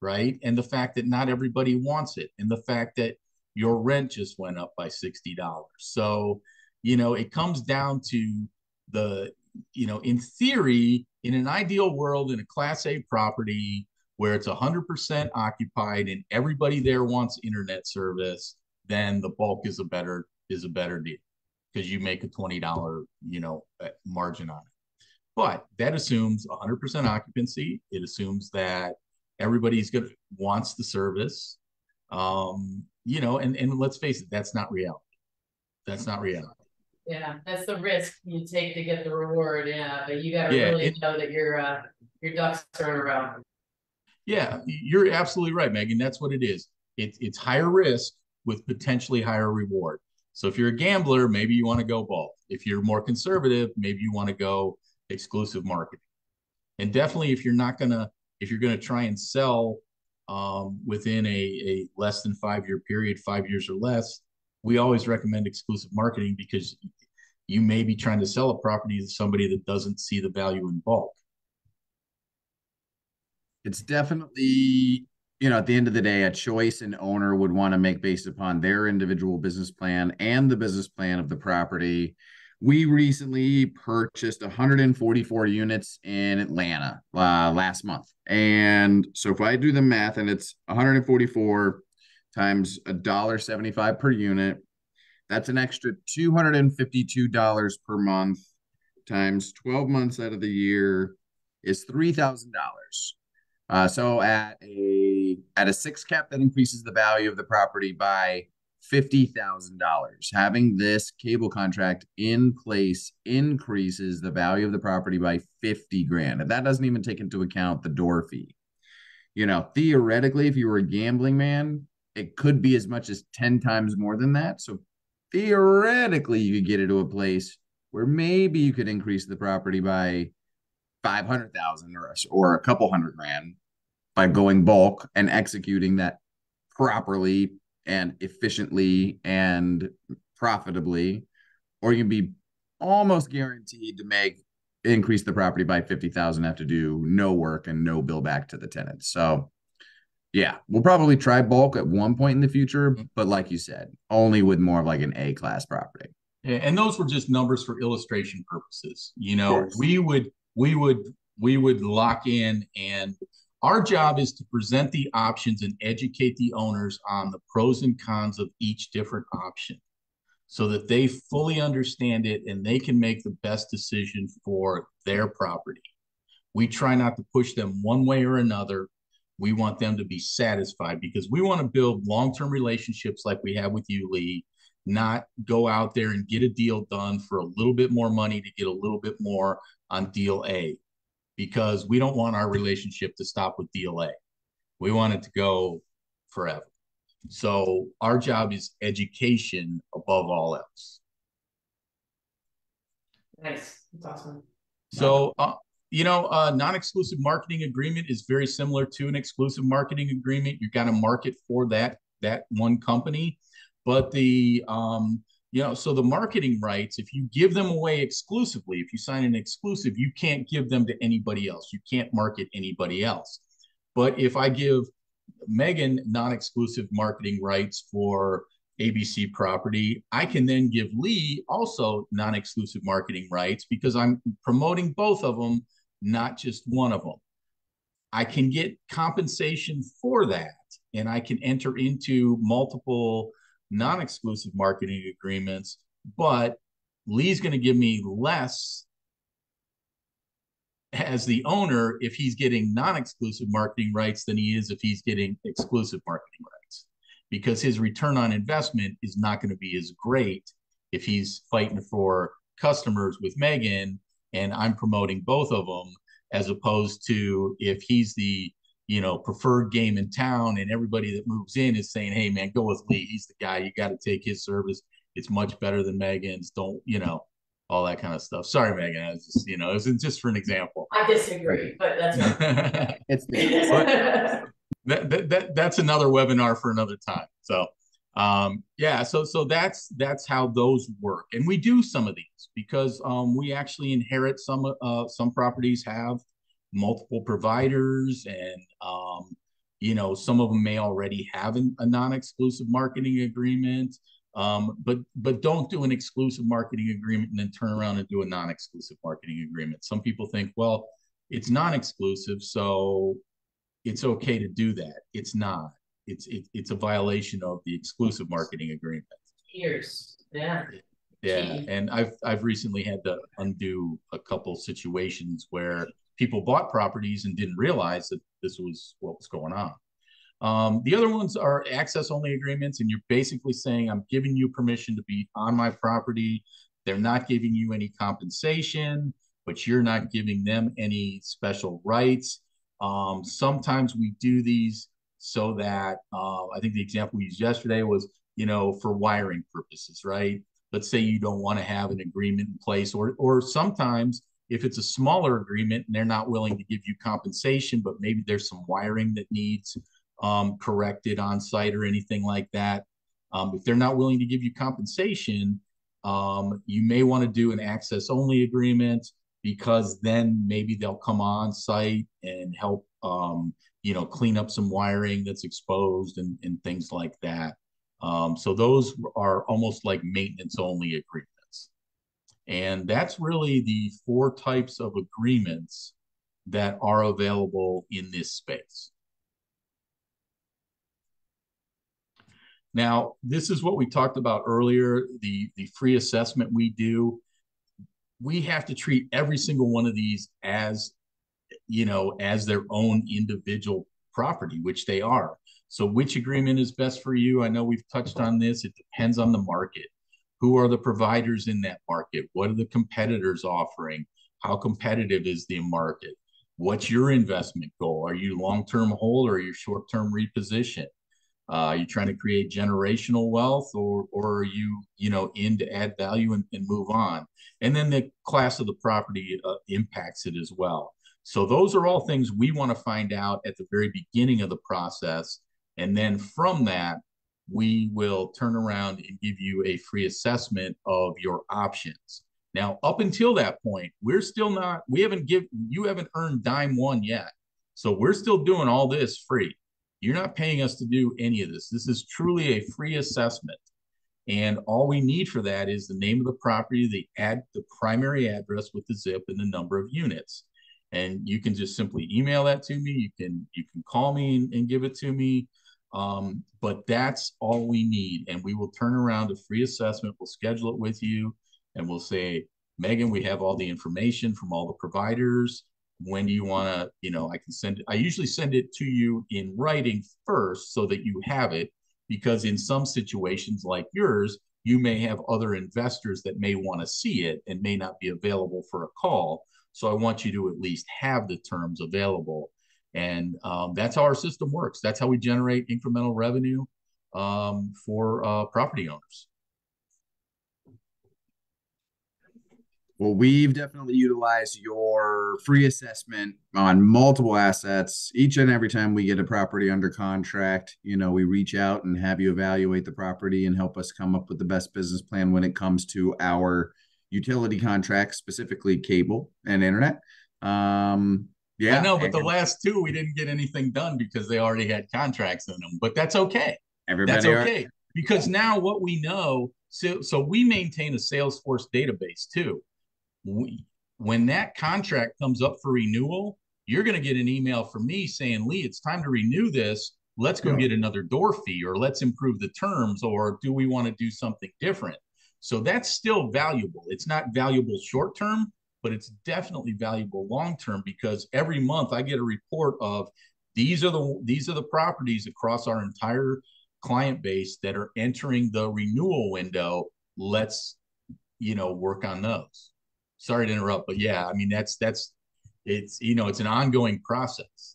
right? And the fact that not everybody wants it, and the fact that your rent just went up by $60. So, it comes down to in theory, in an ideal world, in a Class A property where it's 100% occupied and everybody there wants internet service, then the bulk is a better deal, because you make a $20, margin on it. But that assumes 100% occupancy. It assumes that everybody's wants the service. And let's face it, that's not reality. That's not reality. Yeah, that's the risk you take to get the reward. Yeah, but you got to Yeah, really know that your ducks are in a row. yeah, you're absolutely right, Megan. That's what it is. It's higher risk with potentially higher reward. So if you're a gambler, maybe you want to go bulk. If you're more conservative, maybe you want to go exclusive marketing. And definitely, if you're gonna try and sell within a less than 5 year period, 5 years or less, we always recommend exclusive marketing because you may be trying to sell a property to somebody that doesn't see the value in bulk. It's definitely, at the end of the day, a choice an owner would want to make based upon their individual business plan and the business plan of the property. We recently purchased 144 units in Atlanta last month. And so if I do the math and it's 144 times $1.75 per unit, that's an extra $252 per month times 12 months out of the year is $3,000. So at a six cap, that increases the value of the property by $50,000. Having this cable contract in place increases the value of the property by 50 grand. And that doesn't even take into account the door fee. Theoretically, if you were a gambling man, it could be as much as 10 times more than that. So theoretically, you could get it to a place where maybe you could increase the property by 500,000 or a couple hundred grand by going bulk and executing that properly and efficiently and profitably, or you can be almost guaranteed to increase the property by 50,000, have to do no work and no bill back to the tenants. So yeah, we'll probably try bulk at one point in the future, but like you said, only with more of like an A class property. And those were just numbers for illustration purposes. Of course. We would lock in, and our job is to present the options and educate the owners on the pros and cons of each different option so that they fully understand it and they can make the best decision for their property. We try not to push them one way or another. We want them to be satisfied because we want to build long-term relationships like we have with you, Lee, not go out there and get a deal done for a little bit more money to get a little bit more on deal A, because we don't want our relationship to stop with deal A. We want it to go forever. So our job is education above all else. Nice. That's awesome. So, non-exclusive marketing agreement is very similar to an exclusive marketing agreement. You got to market for that one company, but so the marketing rights, if you give them away exclusively, if you sign an exclusive, you can't give them to anybody else. You can't market anybody else. But if I give Megan non-exclusive marketing rights for ABC property, I can then give Lee also non-exclusive marketing rights because I'm promoting both of them, not just one of them. I can get compensation for that, and I can enter into multiple non-exclusive marketing agreements, but Lee's going to give me less as the owner if he's getting non-exclusive marketing rights than he is if he's getting exclusive marketing rights, because his return on investment is not going to be as great if he's fighting for customers with Megan and I'm promoting both of them, as opposed to if he's the preferred game in town and everybody that moves in is saying, hey man, go with Lee, he's the guy, you got to take his service, it's much better than Megan's, don't all that kind of stuff. Sorry, Megan, I was just it was just for an example. I disagree, but that's right. It's that's another webinar for another time. So so that's how those work, and we do some of these because we actually inherit some properties have multiple providers, and some of them may already have a non-exclusive marketing agreement, but don't do an exclusive marketing agreement and then turn around and do a non-exclusive marketing agreement. Some people think, well, it's non-exclusive, so it's okay to do that. It's not. It's a violation of the exclusive marketing agreement. Years. Yeah. Yeah, and I've recently had to undo a couple situations where people bought properties and didn't realize that this was what was going on. The other ones are access only agreements, and you're basically saying, I'm giving you permission to be on my property. They're not giving you any compensation, but you're not giving them any special rights. Sometimes we do these so that I think the example we used yesterday was, for wiring purposes, right? Let's say you don't want to have an agreement in place, or sometimes if it's a smaller agreement and they're not willing to give you compensation, but maybe there's some wiring that needs corrected on site or anything like that. If they're not willing to give you compensation, you may want to do an access only agreement, because then maybe they'll come on site and help, clean up some wiring that's exposed and things like that. So those are almost like maintenance only agreements. And that's really the 4 types of agreements that are available in this space. Now, this is what we talked about earlier, the free assessment we do. We have to treat every single one of these as, as their own individual property, which they are. So which agreement is best for you? I know we've touched on this. It depends on the market. Who are the providers in that market? What are the competitors offering? How competitive is the market? What's your investment goal? Are you long-term hold or are you short-term reposition? Are you trying to create generational wealth, or are you, in to add value and move on? And then the class of the property impacts it as well. So those are all things we want to find out at the very beginning of the process. And then from that, we will turn around and give you a free assessment of your options. Now, up until that point, you haven't earned dime one yet. So we're still doing all this free. You're not paying us to do any of this. This is truly a free assessment. And all we need for that is the name of the property, the primary address with the zip and the number of units. And you can just simply email that to me. You can call me and give it to me. But that's all we need. And we will turn around a free assessment. We'll schedule it with you and we'll say, Megan, we have all the information from all the providers. When do you want to, I usually send it to you in writing first so that you have it, because in some situations like yours, you may have other investors that may want to see it and may not be available for a call. So I want you to at least have the terms available. And that's how our system works. That's how we generate incremental revenue for property owners. Well, we've definitely utilized your free assessment on multiple assets. Each and every time we get a property under contract, we reach out and have you evaluate the property and help us come up with the best business plan when it comes to our utility contracts, specifically cable and internet. Yeah, I know, but the last 2, we didn't get anything done because they already had contracts in them, but that's okay. That's okay. Because now what we know, so we maintain a Salesforce database too. When that contract comes up for renewal, you're going to get an email from me saying, Lee, it's time to renew this. Let's go get another door fee, or let's improve the terms, or do we want to do something different? So that's still valuable. It's not valuable short term, but it's definitely valuable long term, because every month I get a report of these are the properties across our entire client base that are entering the renewal window. Let's work on those. Sorry to interrupt, but yeah, I mean, it's an ongoing process.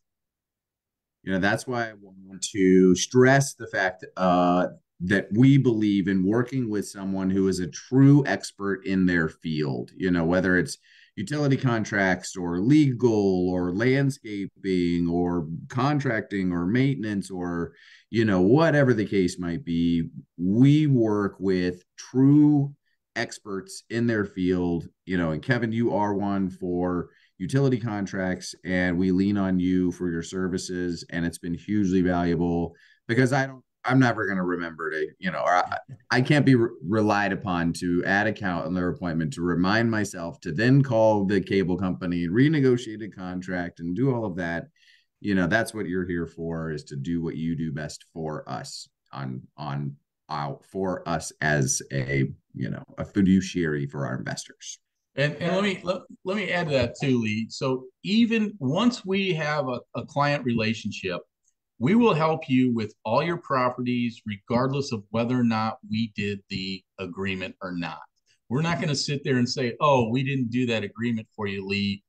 That's why I want to stress the fact that we believe in working with someone who is a true expert in their field, whether it's utility contracts or legal or landscaping or contracting or maintenance or, whatever the case might be. We work with true experts in their field, and Kevin, you are one for utility contracts, and we lean on you for your services, and it's been hugely valuable, because I'm never going to remember to, or I can't be relied upon to add a calendar appointment to remind myself to then call the cable company and renegotiate a contract and do all of that. That's what you're here for, is to do what you do best for us for us as a fiduciary for our investors. And let me add to that too, Lee. So even once we have a client relationship, we will help you with all your properties, regardless of whether or not we did the agreement or not. We're not going to sit there and say, oh, we didn't do that agreement for you, Lee.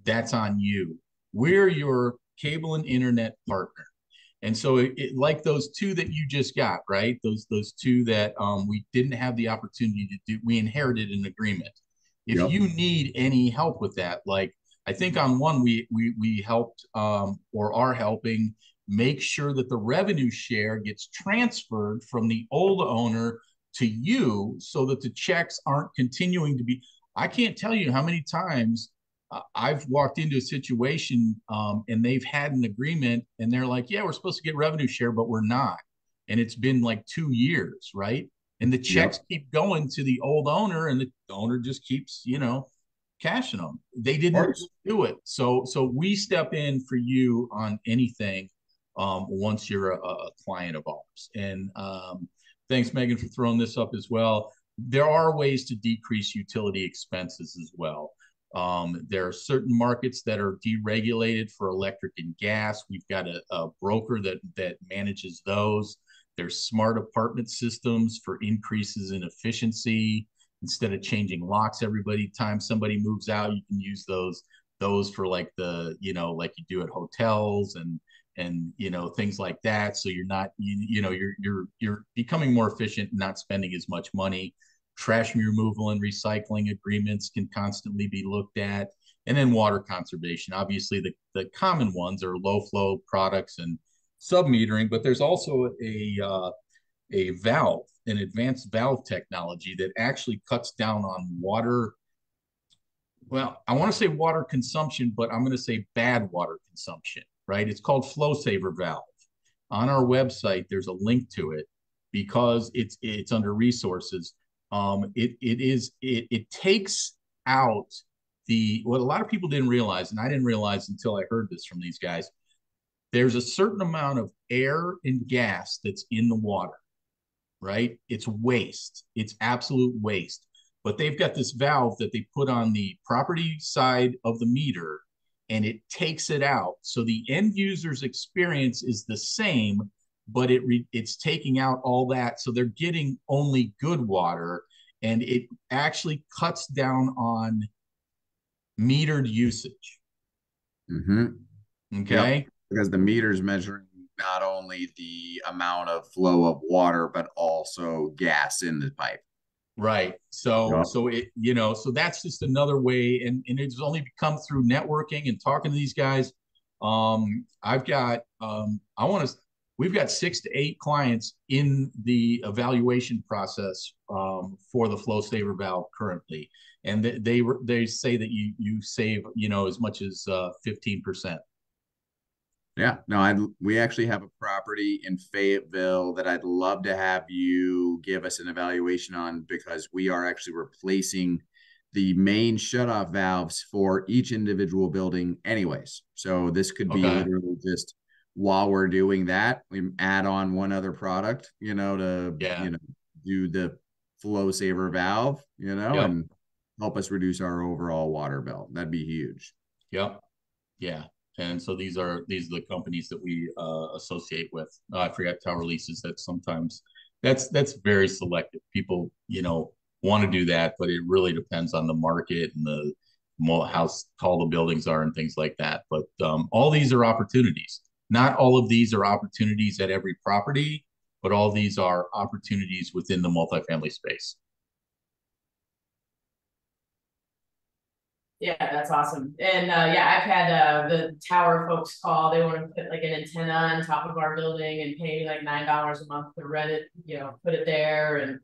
That's on you. We're your cable and internet partner. And so like those two that you just got, right? Those two that we didn't have the opportunity to do, we inherited an agreement. If Yep. you need any help with that, like I think on one we helped or are helping make sure that the revenue share gets transferred from the old owner to you so that the checks aren't continuing to be. I can't tell you how many times I've walked into a situation and they've had an agreement and they're like, yeah, we're supposed to get revenue share, but we're not. And it's been like 2 years, right? And the checks Yep. keep going to the old owner and the owner just keeps, cashing them. They Of didn't course. do it. So we step in for you on anything once you're a client of ours. And thanks, Megan, for throwing this up as well. There are ways to decrease utility expenses as well. There are certain markets that are deregulated for electric and gas. We've got a broker that manages those. There's smart apartment systems for increases in efficiency. Instead of changing locks every time somebody moves out, you can use those for like like you do at hotels and things like that. So you're not you're becoming more efficient, not spending as much money. Trash removal and recycling agreements can constantly be looked at. And then water conservation. Obviously, the common ones are low flow products and sub metering, but there's also a valve, an advanced valve technology that actually cuts down on water. Well, I want to say water consumption, but I'm going to say bad water consumption, right? It's called Flow Saver Valve. On our website, there's a link to it because it's under resources. It takes out what a lot of people didn't realize, and I didn't realize until I heard this from these guys. There's a certain amount of air and gas that's in the water, right? It's waste. It's absolute waste. But they've got this valve that they put on the property side of the meter and it takes it out. So the end user's experience is the same, but it's taking out all that. So they're getting only good water and it actually cuts down on metered usage. Mm-hmm. Yep. Okay. Because the meter's measuring not only the amount of flow of water, but also gas in the pipe. Right. So Yep. so that's just another way, and it's only come through networking and talking to these guys. I've got we've got 6 to 8 clients in the evaluation process for the flow saver valve currently, and they say that you save as much as 15%. Yeah, no, we actually have a property in Fayetteville that I'd love to have you give us an evaluation on because we are actually replacing the main shutoff valves for each individual building anyways. So this could be Okay. literally just while we're doing that, we add on one other product, to, Yeah. do the flow saver valve, Yep. and help us reduce our overall water bill. That'd be huge. Yep. Yeah. And so these are the companies that we associate with. I forgot tower leases. That sometimes that's very selective. People want to do that, but it really depends on the market and the how tall the buildings are and things like that. But all these are opportunities. Not all of these are opportunities at every property, but all these are opportunities within the multifamily space. Yeah, that's awesome. And yeah, I've had the tower folks call. They want to put like an antenna on top of our building and pay like $9 a month to rent it, put it there. And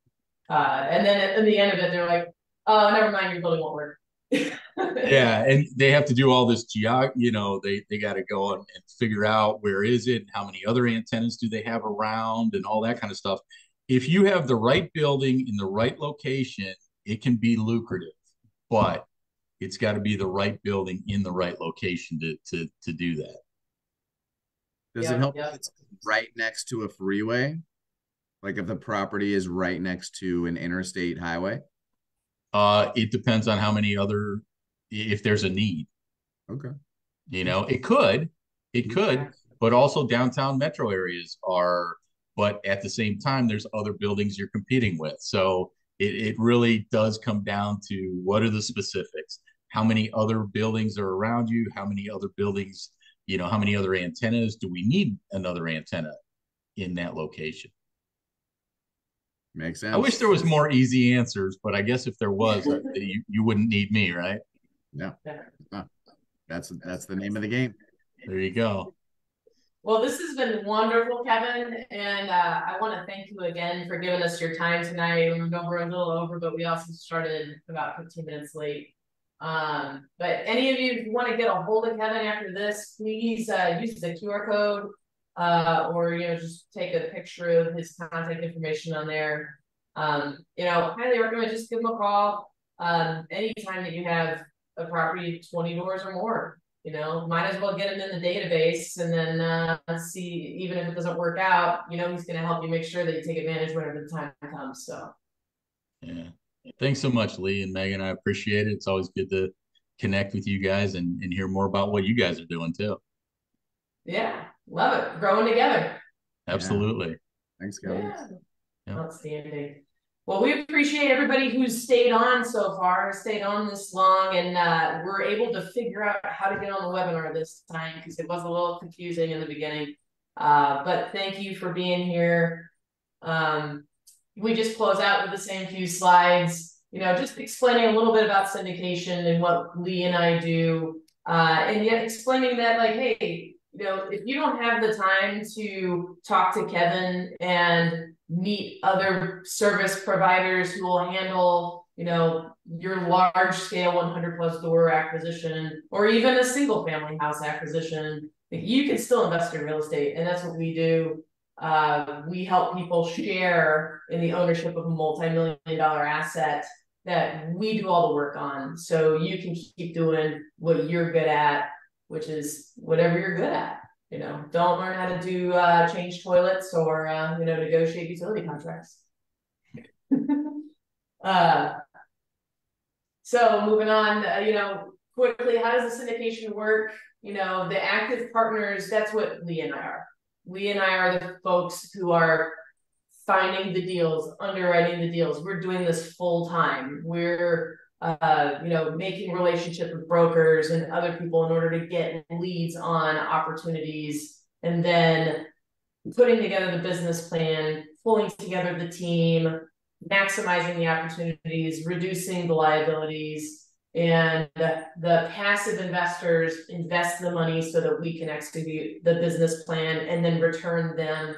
then at the end of it, they're like, oh, never mind, your building won't work. Yeah, and they have to do all this they got to go and figure out where is it, how many other antennas do they have around, and all that kind of stuff. If you have the right building in the right location, it can be lucrative, but it's got to be the right building in the right location to do that. Does it Yep, help if yep. it's right next to a freeway? Like if the property is right next to an interstate highway? It depends on how many other if there's a need. Okay. It could, Okay. but also downtown metro areas are, but at the same time, there's other buildings you're competing with. So it really does come down to what are the specifics? How many other buildings are around you? How many other buildings, how many other antennas? Do we need another antenna in that location? Makes I wish sense. there was more easy answers, but I guess if there was, you wouldn't need me, right? Yeah. That's the name of the game. There you go. Well, this has been wonderful, Kevin, and I want to thank you again for giving us your time tonight. We know we're a little over, but we also started about 15 minutes late. But any of you, if you want to get a hold of Kevin after this, please use the QR code or just take a picture of his contact information on there. Highly recommend just give him a call anytime that you have a property 20 doors or more. Might as well get him in the database and then see, even if it doesn't work out, he's going to help you make sure that you take advantage whenever the time comes. So, yeah. Thanks so much, Lee and Megan. I appreciate it. It's always good to connect with you guys and hear more about what you guys are doing too. Yeah, love it. Growing together. Absolutely. Yeah. Thanks, Kevin. Yeah. Outstanding. Well, we appreciate everybody who's stayed on so far, stayed on this long, and we're able to figure out how to get on the webinar this time because it was a little confusing in the beginning. But thank you for being here. We just close out with the same few slides, just explaining a little bit about syndication and what Lee and I do, and yet explaining that, like, hey, if you don't have the time to talk to Kevin and meet other service providers who will handle, your large scale 100 plus door acquisition, or even a single family house acquisition, you can still invest in real estate. And that's what we do. We help people share in the ownership of a multi-million-dollar asset that we do all the work on. So you can keep doing what you're good at, which is whatever you're good at. Don't learn how to do change toilets or negotiate utility contracts. So moving on, quickly, how does the syndication work? The active partners, that's what Lee and I are. Lee and I are the folks who are finding the deals, underwriting the deals. We're doing this full time. We're making relationship with brokers and other people in order to get leads on opportunities, and then putting together the business plan, pulling together the team, maximizing the opportunities, reducing the liabilities, and the passive investors invest the money so that we can execute the business plan and then return them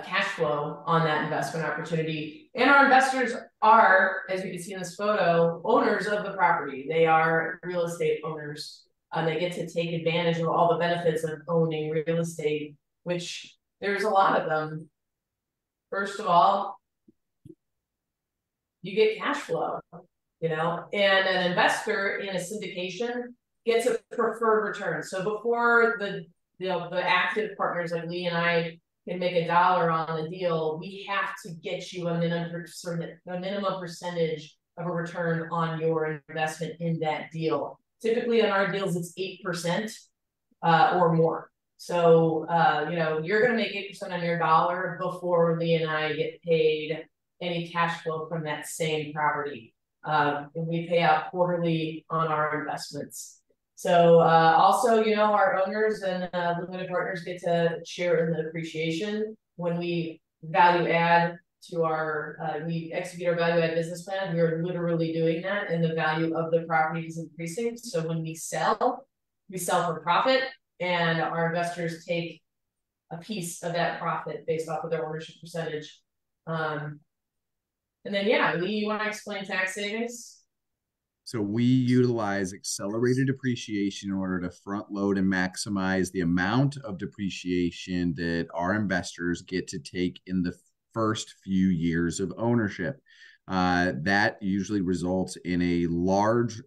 cash flow on that investment opportunity. And our investors are, as you can see in this photo, owners of the property. They are real estate owners. They get to take advantage of all the benefits of owning real estate, which there's a lot of them. First of all, you get cash flow, and an investor in a syndication gets a preferred return. So before the active partners like Lee and I can make $1 on the deal, we have to get you a minimum percentage of a return on your investment in that deal. Typically on our deals, it's 8% or more. So, you're going to make 8% on your dollar before Lee and I get paid any cash flow from that same property. And we pay out quarterly on our investments. So also, our owners and limited partners get to share in the appreciation when we value add to we execute our value add business plan. We are literally doing that, and the value of the property is increasing. So when we sell for profit, and our investors take a piece of that profit based off of their ownership percentage. And then, Lee, you want to explain tax savings? So we utilize accelerated depreciation in order to front load and maximize the amount of depreciation that our investors get to take in the first few years of ownership. That usually results in a large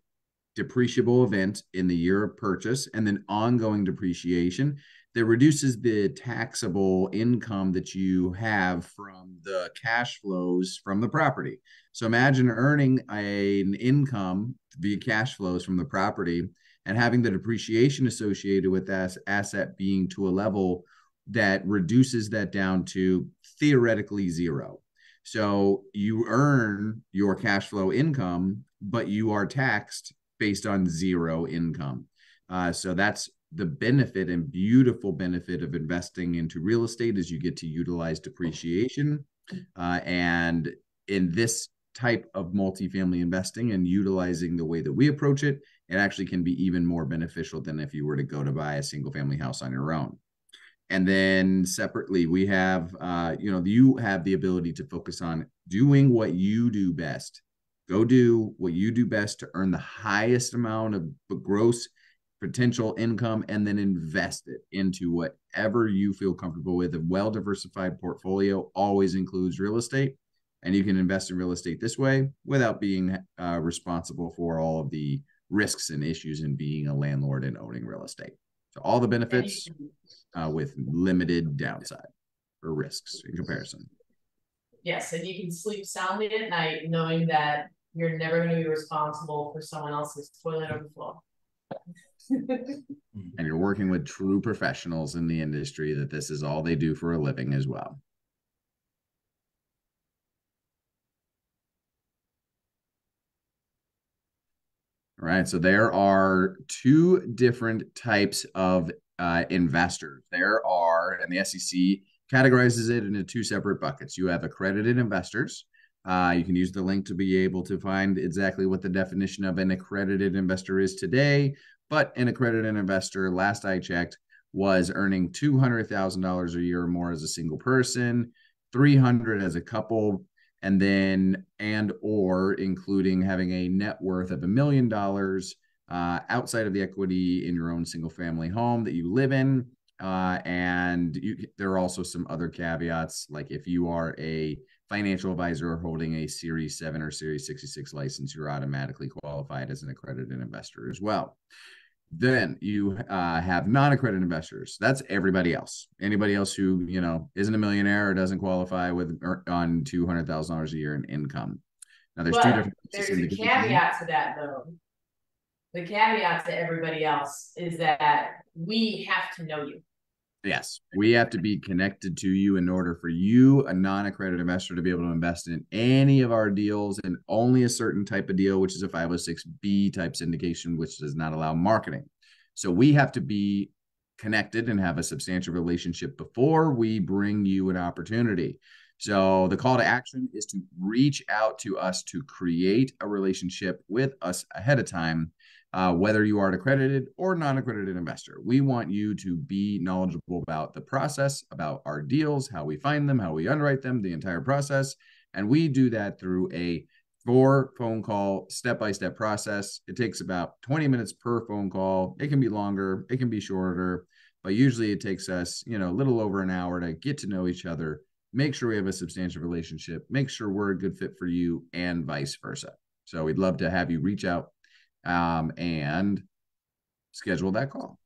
depreciable event in the year of purchase, and then ongoing depreciation that reduces the taxable income that you have from the cash flows from the property. So imagine earning an income via cash flows from the property and having the depreciation associated with that asset being to a level that reduces that down to theoretically zero. So you earn your cash flow income, but you are taxed based on zero income. So that's the benefit and beautiful benefit of investing into real estate is you get to utilize depreciation. And in this type of multifamily investing and utilizing the way that we approach it, it actually can be even more beneficial than if you were to go to buy a single family house on your own. And then separately, we have, you have the ability to focus on doing what you do best. Go do what you do best to earn the highest amount of gross potential income and then invest it into whatever you feel comfortable with. A well-diversified portfolio always includes real estate, and you can invest in real estate this way without being responsible for all of the risks and issues in being a landlord and owning real estate. So all the benefits with limited downside or risks in comparison. Yes, and you can sleep soundly at night knowing that you're never going to be responsible for someone else's toilet overflow. And you're working with true professionals in the industry that this is all they do for a living as well. All right, so there are two different types of investors. There are, and the SEC categorizes it into two separate buckets. You have accredited investors. You can use the link to be able to find exactly what the definition of an accredited investor is today. But an accredited investor, last I checked, was earning $200,000 a year or more as a single person, $300,000 as a couple, and then or including having a net worth of $1 million outside of the equity in your own single family home that you live in. There are also some other caveats, like if you are a financial advisor holding a Series 7 or Series 66 license, you're automatically qualified as an accredited investor as well. Then you have non-accredited investors. That's everybody else. Anybody else who, isn't a millionaire or doesn't qualify on $200,000 a year in income. Now, there's two different. There's a caveat to that, though. The caveat to everybody else is that we have to know you. Yes, we have to be connected to you in order for you, a non-accredited investor, to be able to invest in any of our deals and only a certain type of deal, which is a 506B type syndication, which does not allow marketing. So we have to be connected and have a substantial relationship before we bring you an opportunity. So the call to action is to reach out to us to create a relationship with us ahead of time. Whether you are an accredited or non-accredited investor, we want you to be knowledgeable about the process, about our deals, how we find them, how we underwrite them, the entire process. And we do that through a 4-phone call, step-by-step process. It takes about 20 minutes per phone call. It can be longer, it can be shorter, but usually it takes us, a little over an hour to get to know each other, make sure we have a substantial relationship, make sure we're a good fit for you, and vice versa. So we'd love to have you reach out and schedule that call.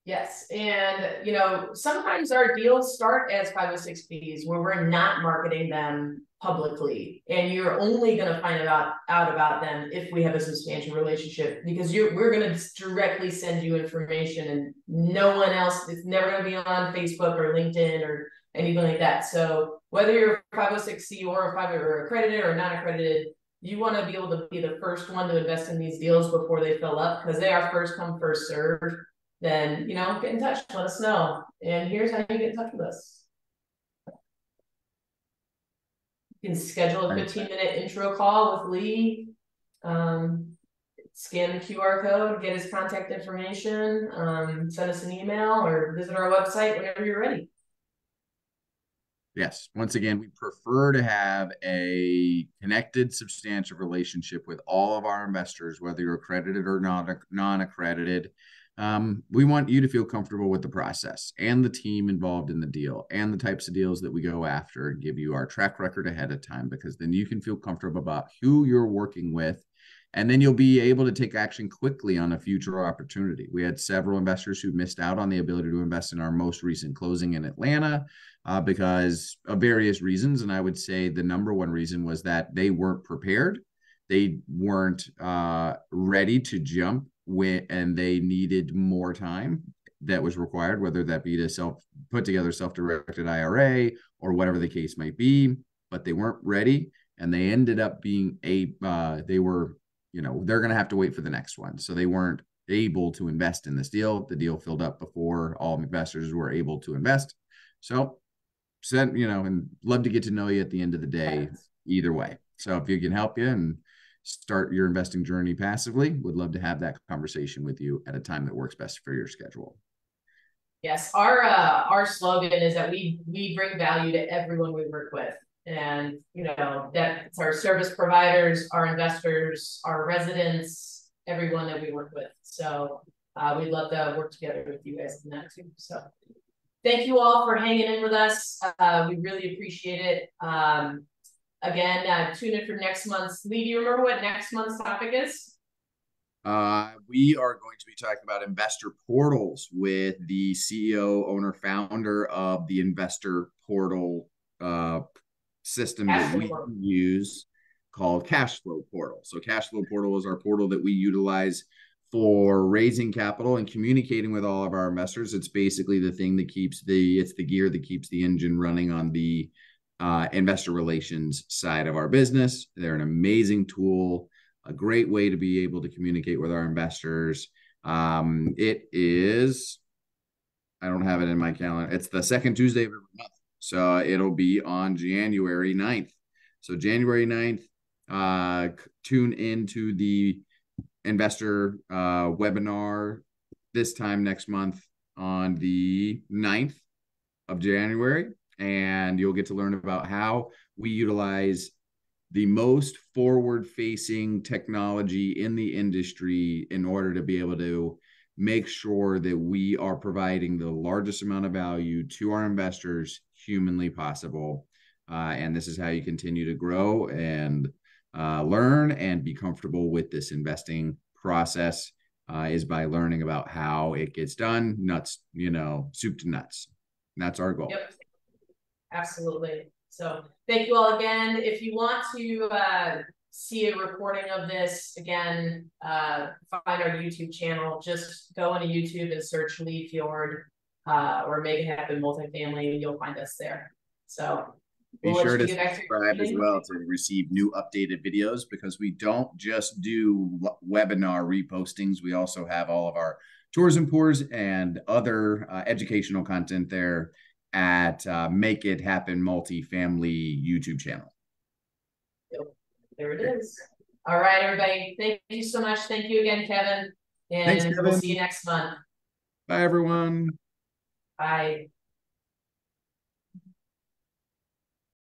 Yes. And, sometimes our deals start as 506Bs where we're not marketing them publicly. And you're only going to find out about them if we have a substantial relationship, because we're going to directly send you information, and no one else, it's never going to be on Facebook or LinkedIn or anything like that. So whether you're 506C or accredited or not accredited, you want to be able to be the first one to invest in these deals before they fill up, because they are first come, first served. Then, get in touch, let us know. And here's how you get in touch with us. You can schedule a 15-minute intro call with Lee, scan the QR code, get his contact information, send us an email, or visit our website whenever you're ready. Yes. Once again, we prefer to have a connected, substantial relationship with all of our investors, whether you're accredited or non-accredited. We want you to feel comfortable with the process and the team involved in the deal and the types of deals that we go after, and give you our track record ahead of time, because then you can feel comfortable about who you're working with. And then you'll be able to take action quickly on a future opportunity. We had several investors who missed out on the ability to invest in our most recent closing in Atlanta because of various reasons. And I would say the number one reason was that they weren't prepared. They weren't ready to jump and they needed more time. that was required, whether that be to put together self-directed IRA or whatever the case might be, but they weren't ready, and they ended up being they were, they're going to have to wait for the next one. So they weren't able to invest in this deal. The deal filled up before all investors were able to invest. So, and love to get to know you at the end of the day, either way. So if you can help you and start your investing journey passively, would love to have that conversation with you at a time that works best for your schedule. Yes, our slogan is that we bring value to everyone we work with. And, that's our service providers, our investors, our residents, everyone that we work with. So we'd love to work together with you guys in that too. So thank you all for hanging in with us. We really appreciate it. Again, tune in for next month's. Lee, do you remember what next month's topic is? We are going to be talking about investor portals with the CEO, owner, founder of the investor portal system that we use called Cash Flow Portal. So Cash Flow Portal is our portal that we utilize for raising capital and communicating with all of our investors. It's basically the thing that it's the gear that keeps the engine running on the investor relations side of our business. They're an amazing tool, a great way to be able to communicate with our investors. It is, I don't have it in my calendar. It's the second Tuesday of every month. So it'll be on January 9th. So January 9th, tune into the investor webinar this time next month on the 9th of January. And you'll get to learn about how we utilize the most forward-facing technology in the industry in order to be able to make sure that we are providing the largest amount of value to our investors humanly possible. And this is how you continue to grow and learn and be comfortable with this investing process, is by learning about how it gets done, soup to nuts. And that's our goal. Yep. Absolutely. So thank you all again. If you want to see a recording of this, again, find our YouTube channel. Just go into YouTube and search Lee Fjord or Make It Happen Multifamily, and you'll find us there. So be sure to subscribe as well to receive new updated videos, because we don't just do webinar repostings. We also have all of our tours and pours and other educational content there at Make It Happen Multifamily YouTube channel. Yep. There it is. All right, everybody. Thank you so much. Thank you again, Kevin. And thanks, Kevin. We'll see you next month. Bye, everyone. Bye.